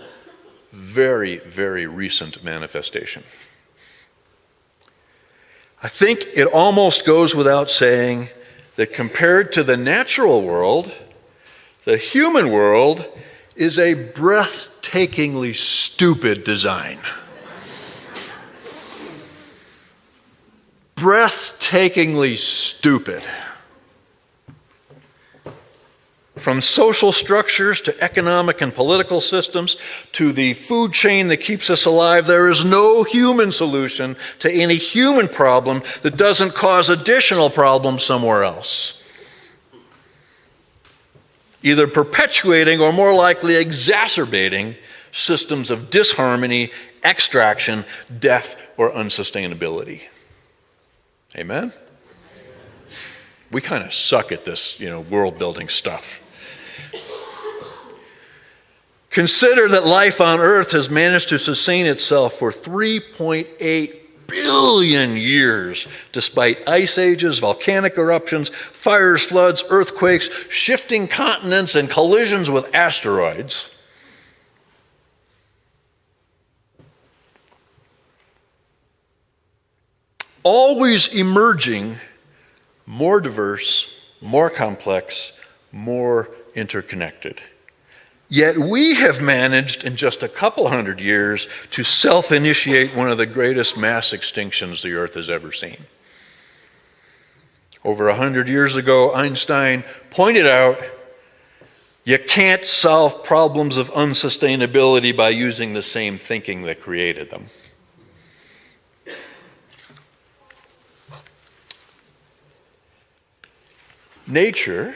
very, very recent manifestation. I think it almost goes without saying that compared to the natural world, the human world is a breathtakingly stupid design. Breathtakingly stupid. From social structures to economic and political systems to the food chain that keeps us alive, there is no human solution to any human problem that doesn't cause additional problems somewhere else, either perpetuating or more likely exacerbating systems of disharmony, extraction, death, or unsustainability. Amen? We kind of suck at this, world-building stuff. Consider that life on Earth has managed to sustain itself for 3.8 billion years, despite ice ages, volcanic eruptions, fires, floods, earthquakes, shifting continents, and collisions with asteroids. Always emerging more diverse, more complex, more interconnected. Yet we have managed in just a couple hundred years to self-initiate one of the greatest mass extinctions the Earth has ever seen. Over 100 years ago, Einstein pointed out, you can't solve problems of unsustainability by using the same thinking that created them. Nature,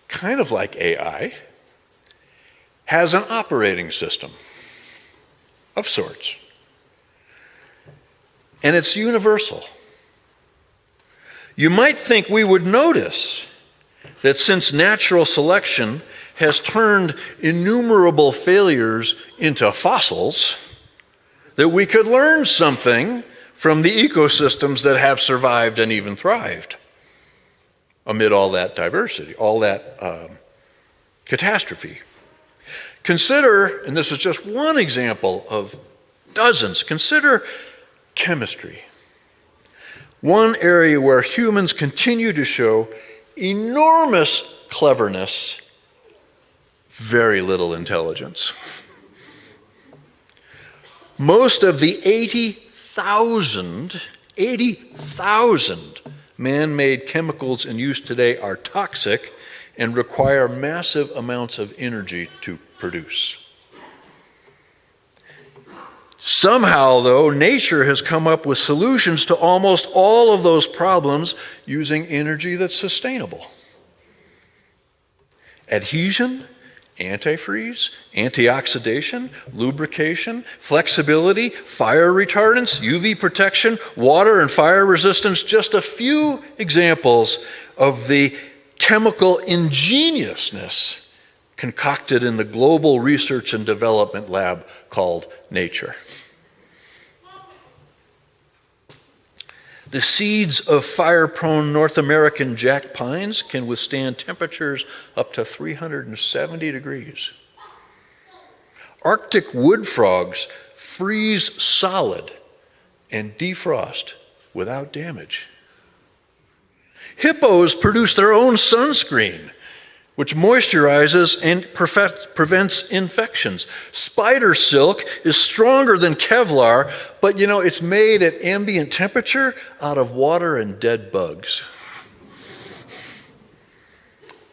kind of like AI, has an operating system of sorts. And it's universal. You might think we would notice that since natural selection has turned innumerable failures into fossils, that we could learn something from the ecosystems that have survived and even thrived amid all that diversity, all that catastrophe. Consider, and this is just one example of dozens, consider chemistry. One area where humans continue to show enormous cleverness, very little intelligence. Most of the 80,000 man-made chemicals in use today are toxic and require massive amounts of energy to produce. Somehow, though, nature has come up with solutions to almost all of those problems using energy that's sustainable. Adhesion, antifreeze, antioxidation, lubrication, flexibility, fire retardants, UV protection, water and fire resistance, just a few examples of the chemical ingeniousness concocted in the global research and development lab called nature. The seeds of fire-prone North American jack pines can withstand temperatures up to 370 degrees. Arctic wood frogs freeze solid and defrost without damage. Hippos produce their own sunscreen, which moisturizes and prevents infections. Spider silk is stronger than Kevlar, but it's made at ambient temperature out of water and dead bugs.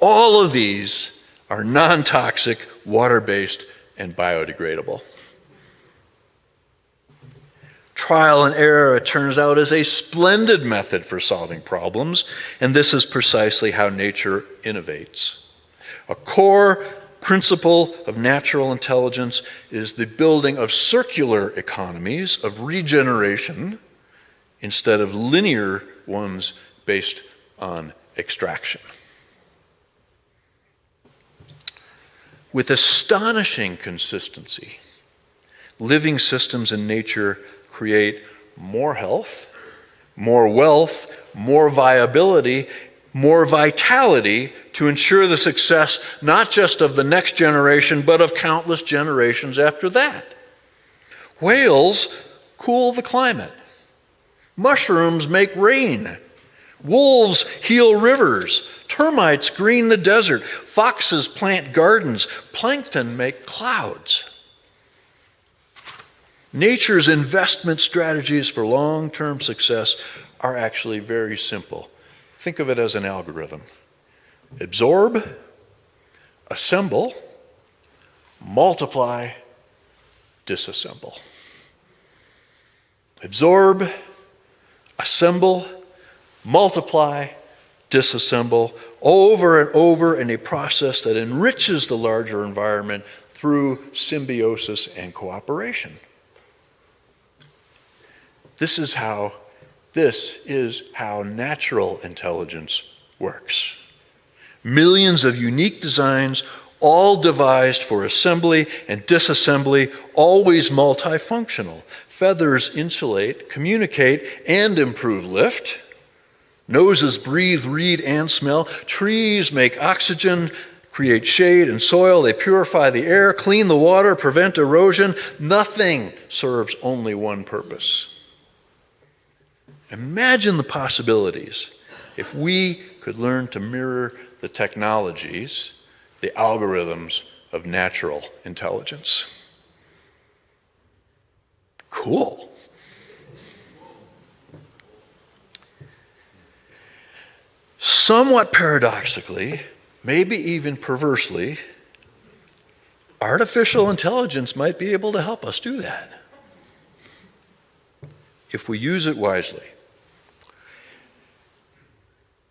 All of these are non-toxic, water-based, and biodegradable. Trial and error, it turns out, is a splendid method for solving problems, and this is precisely how nature innovates. A core principle of natural intelligence is the building of circular economies of regeneration instead of linear ones based on extraction. With astonishing consistency, living systems in nature create more health, more wealth, more viability, more vitality to ensure the success not just of the next generation, but of countless generations after that. Whales cool the climate. Mushrooms make rain. Wolves heal rivers. Termites green the desert. Foxes plant gardens. Plankton make clouds. Nature's investment strategies for long-term success are actually very simple. Think of it as an algorithm. Absorb, assemble, multiply, disassemble. Absorb, assemble, multiply, disassemble, over and over in a process that enriches the larger environment through symbiosis and cooperation. This is how natural intelligence works. Millions of unique designs, all devised for assembly and disassembly, always multifunctional. Feathers insulate, communicate, and improve lift. Noses breathe, read, and smell. Trees make oxygen, create shade and soil. They purify the air, clean the water, prevent erosion. Nothing serves only one purpose. Imagine the possibilities if we could learn to mirror the technologies, the algorithms of natural intelligence. Cool. Somewhat paradoxically, maybe even perversely, artificial intelligence might be able to help us do that if we use it wisely.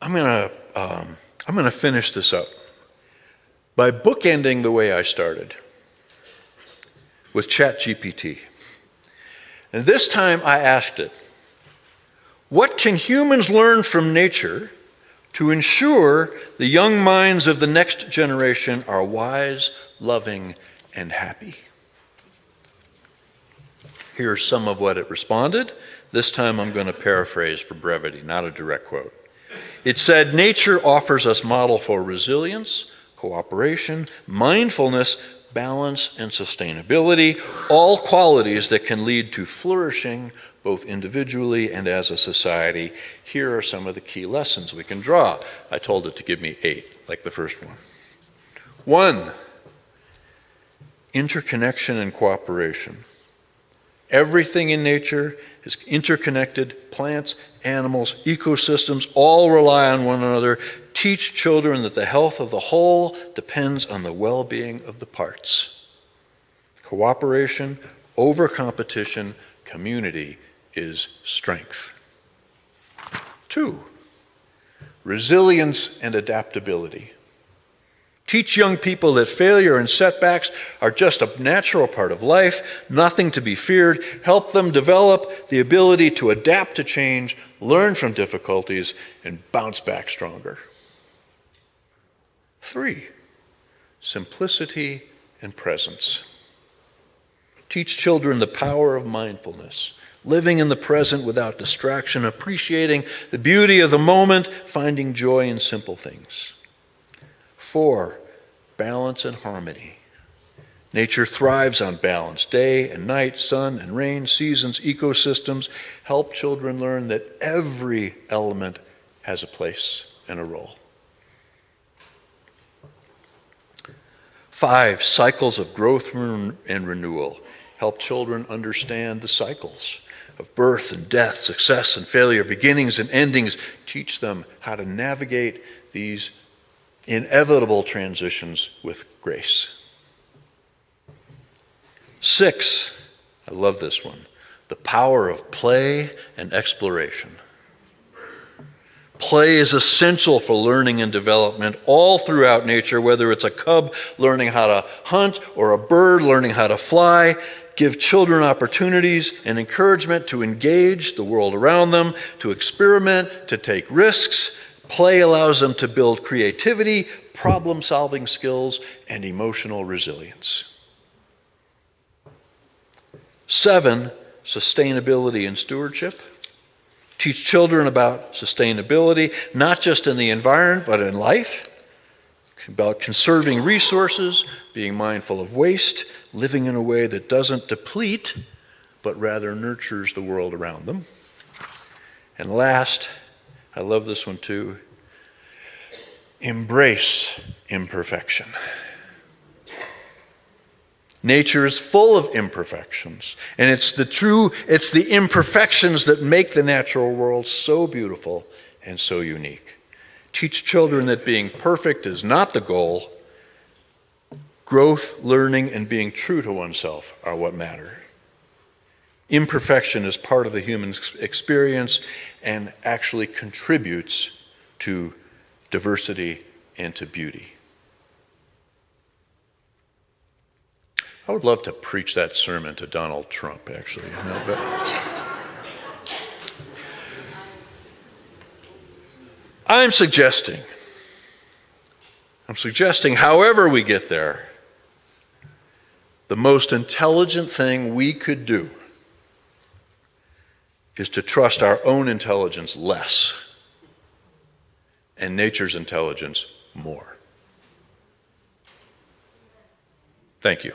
I'm going to finish this up by bookending the way I started with ChatGPT. And this time I asked it, what can humans learn from nature to ensure the young minds of the next generation are wise, loving, and happy? Here's some of what it responded. This time I'm going to paraphrase for brevity, not a direct quote. It said, nature offers us model for resilience, cooperation, mindfulness, balance, and sustainability, all qualities that can lead to flourishing both individually and as a society. Here are some of the key lessons we can draw. I told it to give me 8, like the first one. 1, interconnection and cooperation. Everything in nature is interconnected. Plants, animals, ecosystems all rely on one another. Teach children that the health of the whole depends on the well-being of the parts. Cooperation, over competition, community is strength. 2, resilience and adaptability. Teach young people that failure and setbacks are just a natural part of life, nothing to be feared. Help them develop the ability to adapt to change, learn from difficulties, and bounce back stronger. 3, simplicity and presence. Teach children the power of mindfulness, living in the present without distraction, appreciating the beauty of the moment, finding joy in simple things. 4, balance and harmony. Nature thrives on balance. Day and night, sun and rain, seasons, ecosystems. Help children learn that every element has a place and a role. 5, cycles of growth and renewal. Help children understand the cycles of birth and death, success and failure, beginnings and endings. Teach them how to navigate these inevitable transitions with grace. 6, I love this one, the power of play and exploration. Play is essential for learning and development all throughout nature, whether it's a cub learning how to hunt or a bird learning how to fly. Give children opportunities and encouragement to engage the world around them, to experiment, to take risks. Play allows them to build creativity, problem-solving skills, and emotional resilience. 7, sustainability and stewardship. Teach children about sustainability, not just in the environment, but in life, about conserving resources, being mindful of waste, living in a way that doesn't deplete, but rather nurtures the world around them. And last, I love this one too, embrace imperfection. Nature is full of imperfections, and it's the imperfections that make the natural world so beautiful and so unique. Teach children that being perfect is not the goal. Growth, learning, and being true to oneself are what matter. Imperfection is part of the human experience and actually contributes to diversity and to beauty. I would love to preach that sermon to Donald Trump, actually. I'm suggesting, however we get there, the most intelligent thing we could do is to trust our own intelligence less and nature's intelligence more. Thank you.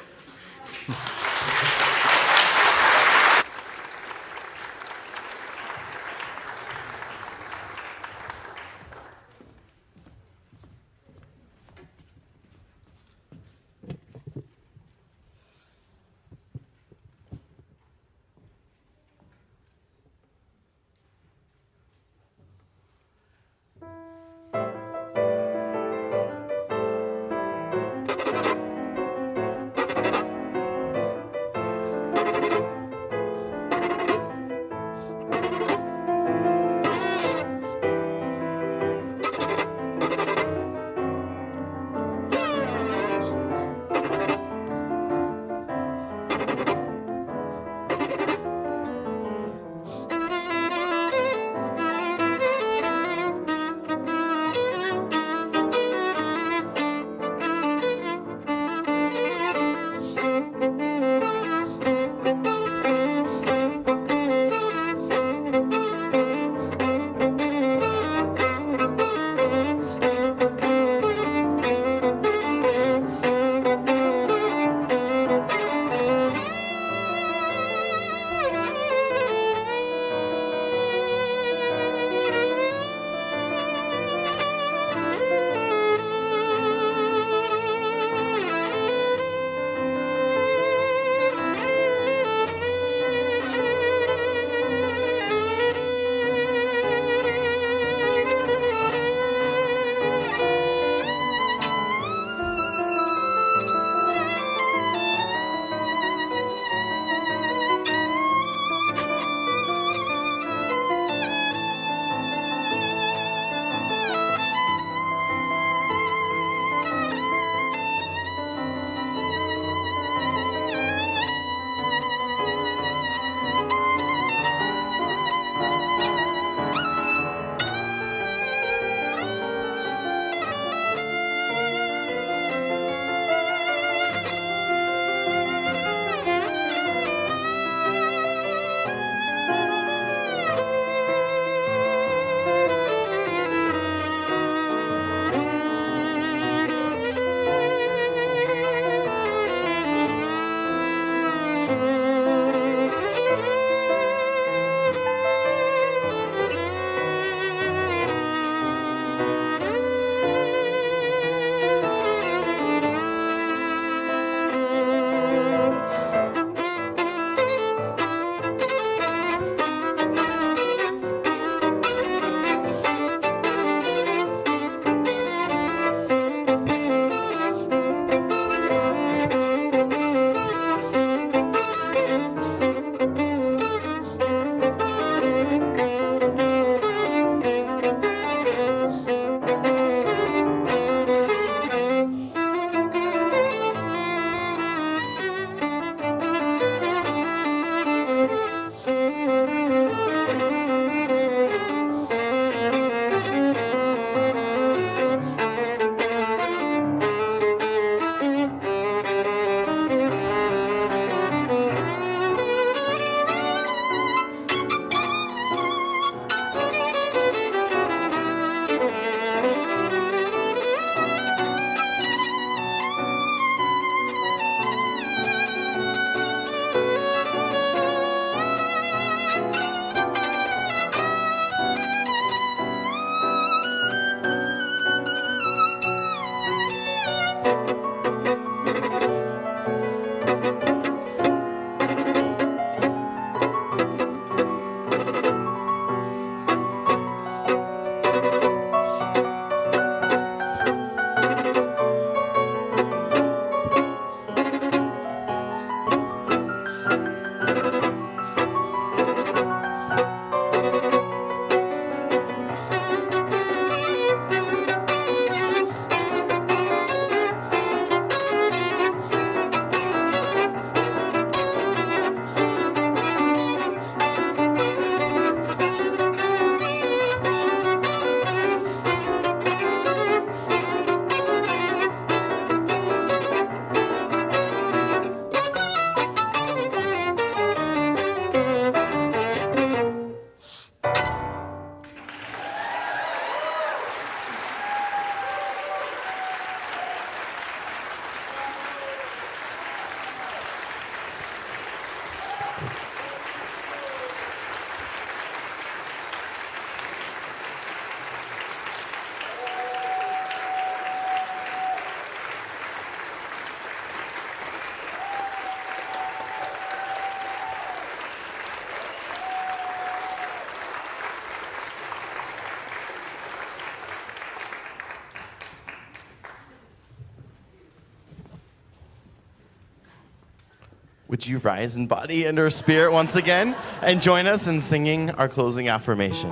Would you rise in body and or spirit once again and join us in singing our closing affirmation?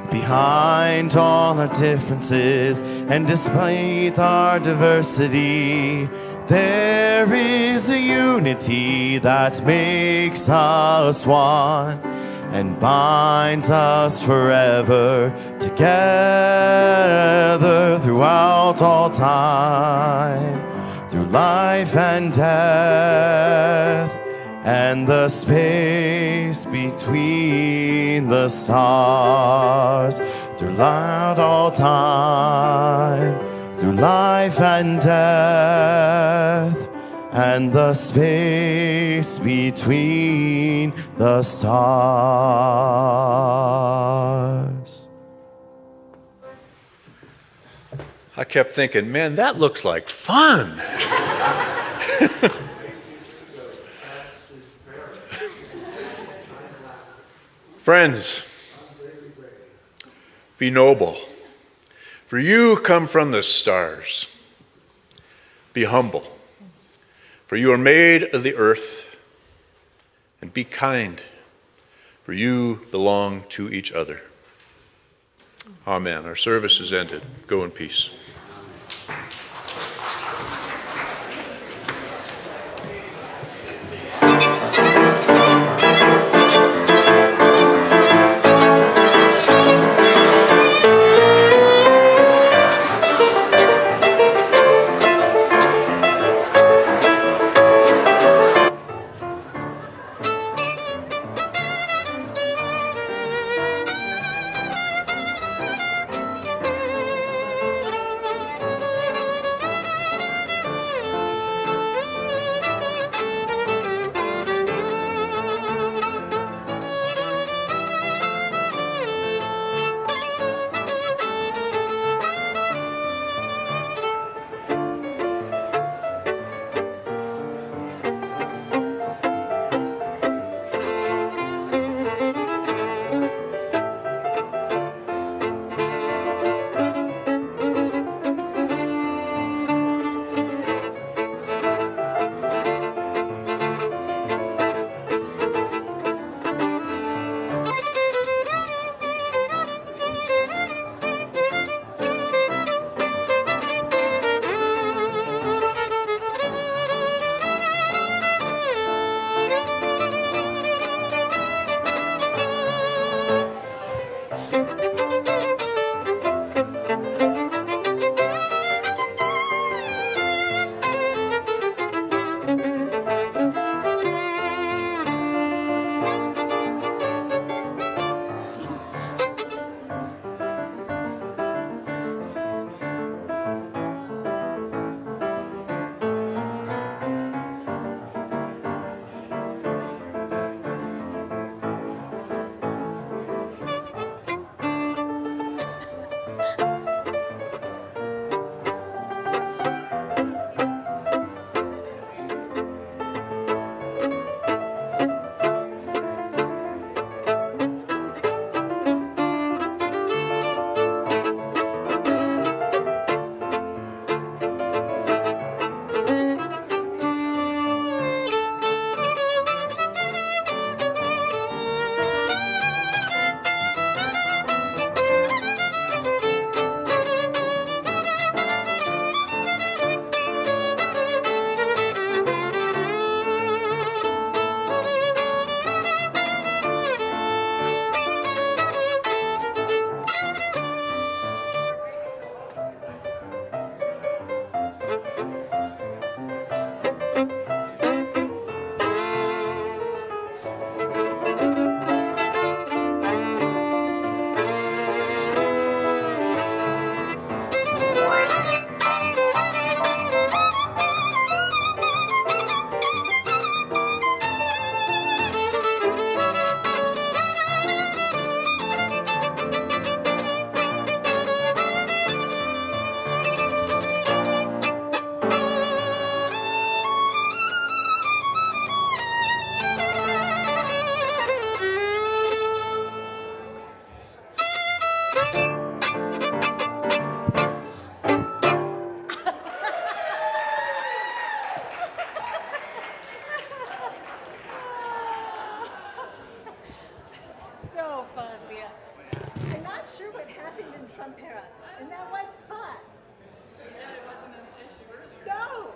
Behind all our differences and despite our diversity, there is a unity that makes us one and binds us forever together throughout all time, through life and death, and the space between the stars, throughout all time, through life and death, and the space between the stars. I kept thinking, man, that looks like fun. Friends, be noble, for you come from the stars. Be humble, for you are made of the earth. And be kind, for you belong to each other. Amen. Our service is ended. Go in peace. so fun, Leah. I'm not sure what happened in Trumpera in that one spot. Yeah, it wasn't an issue earlier. No!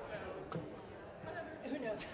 Who knows?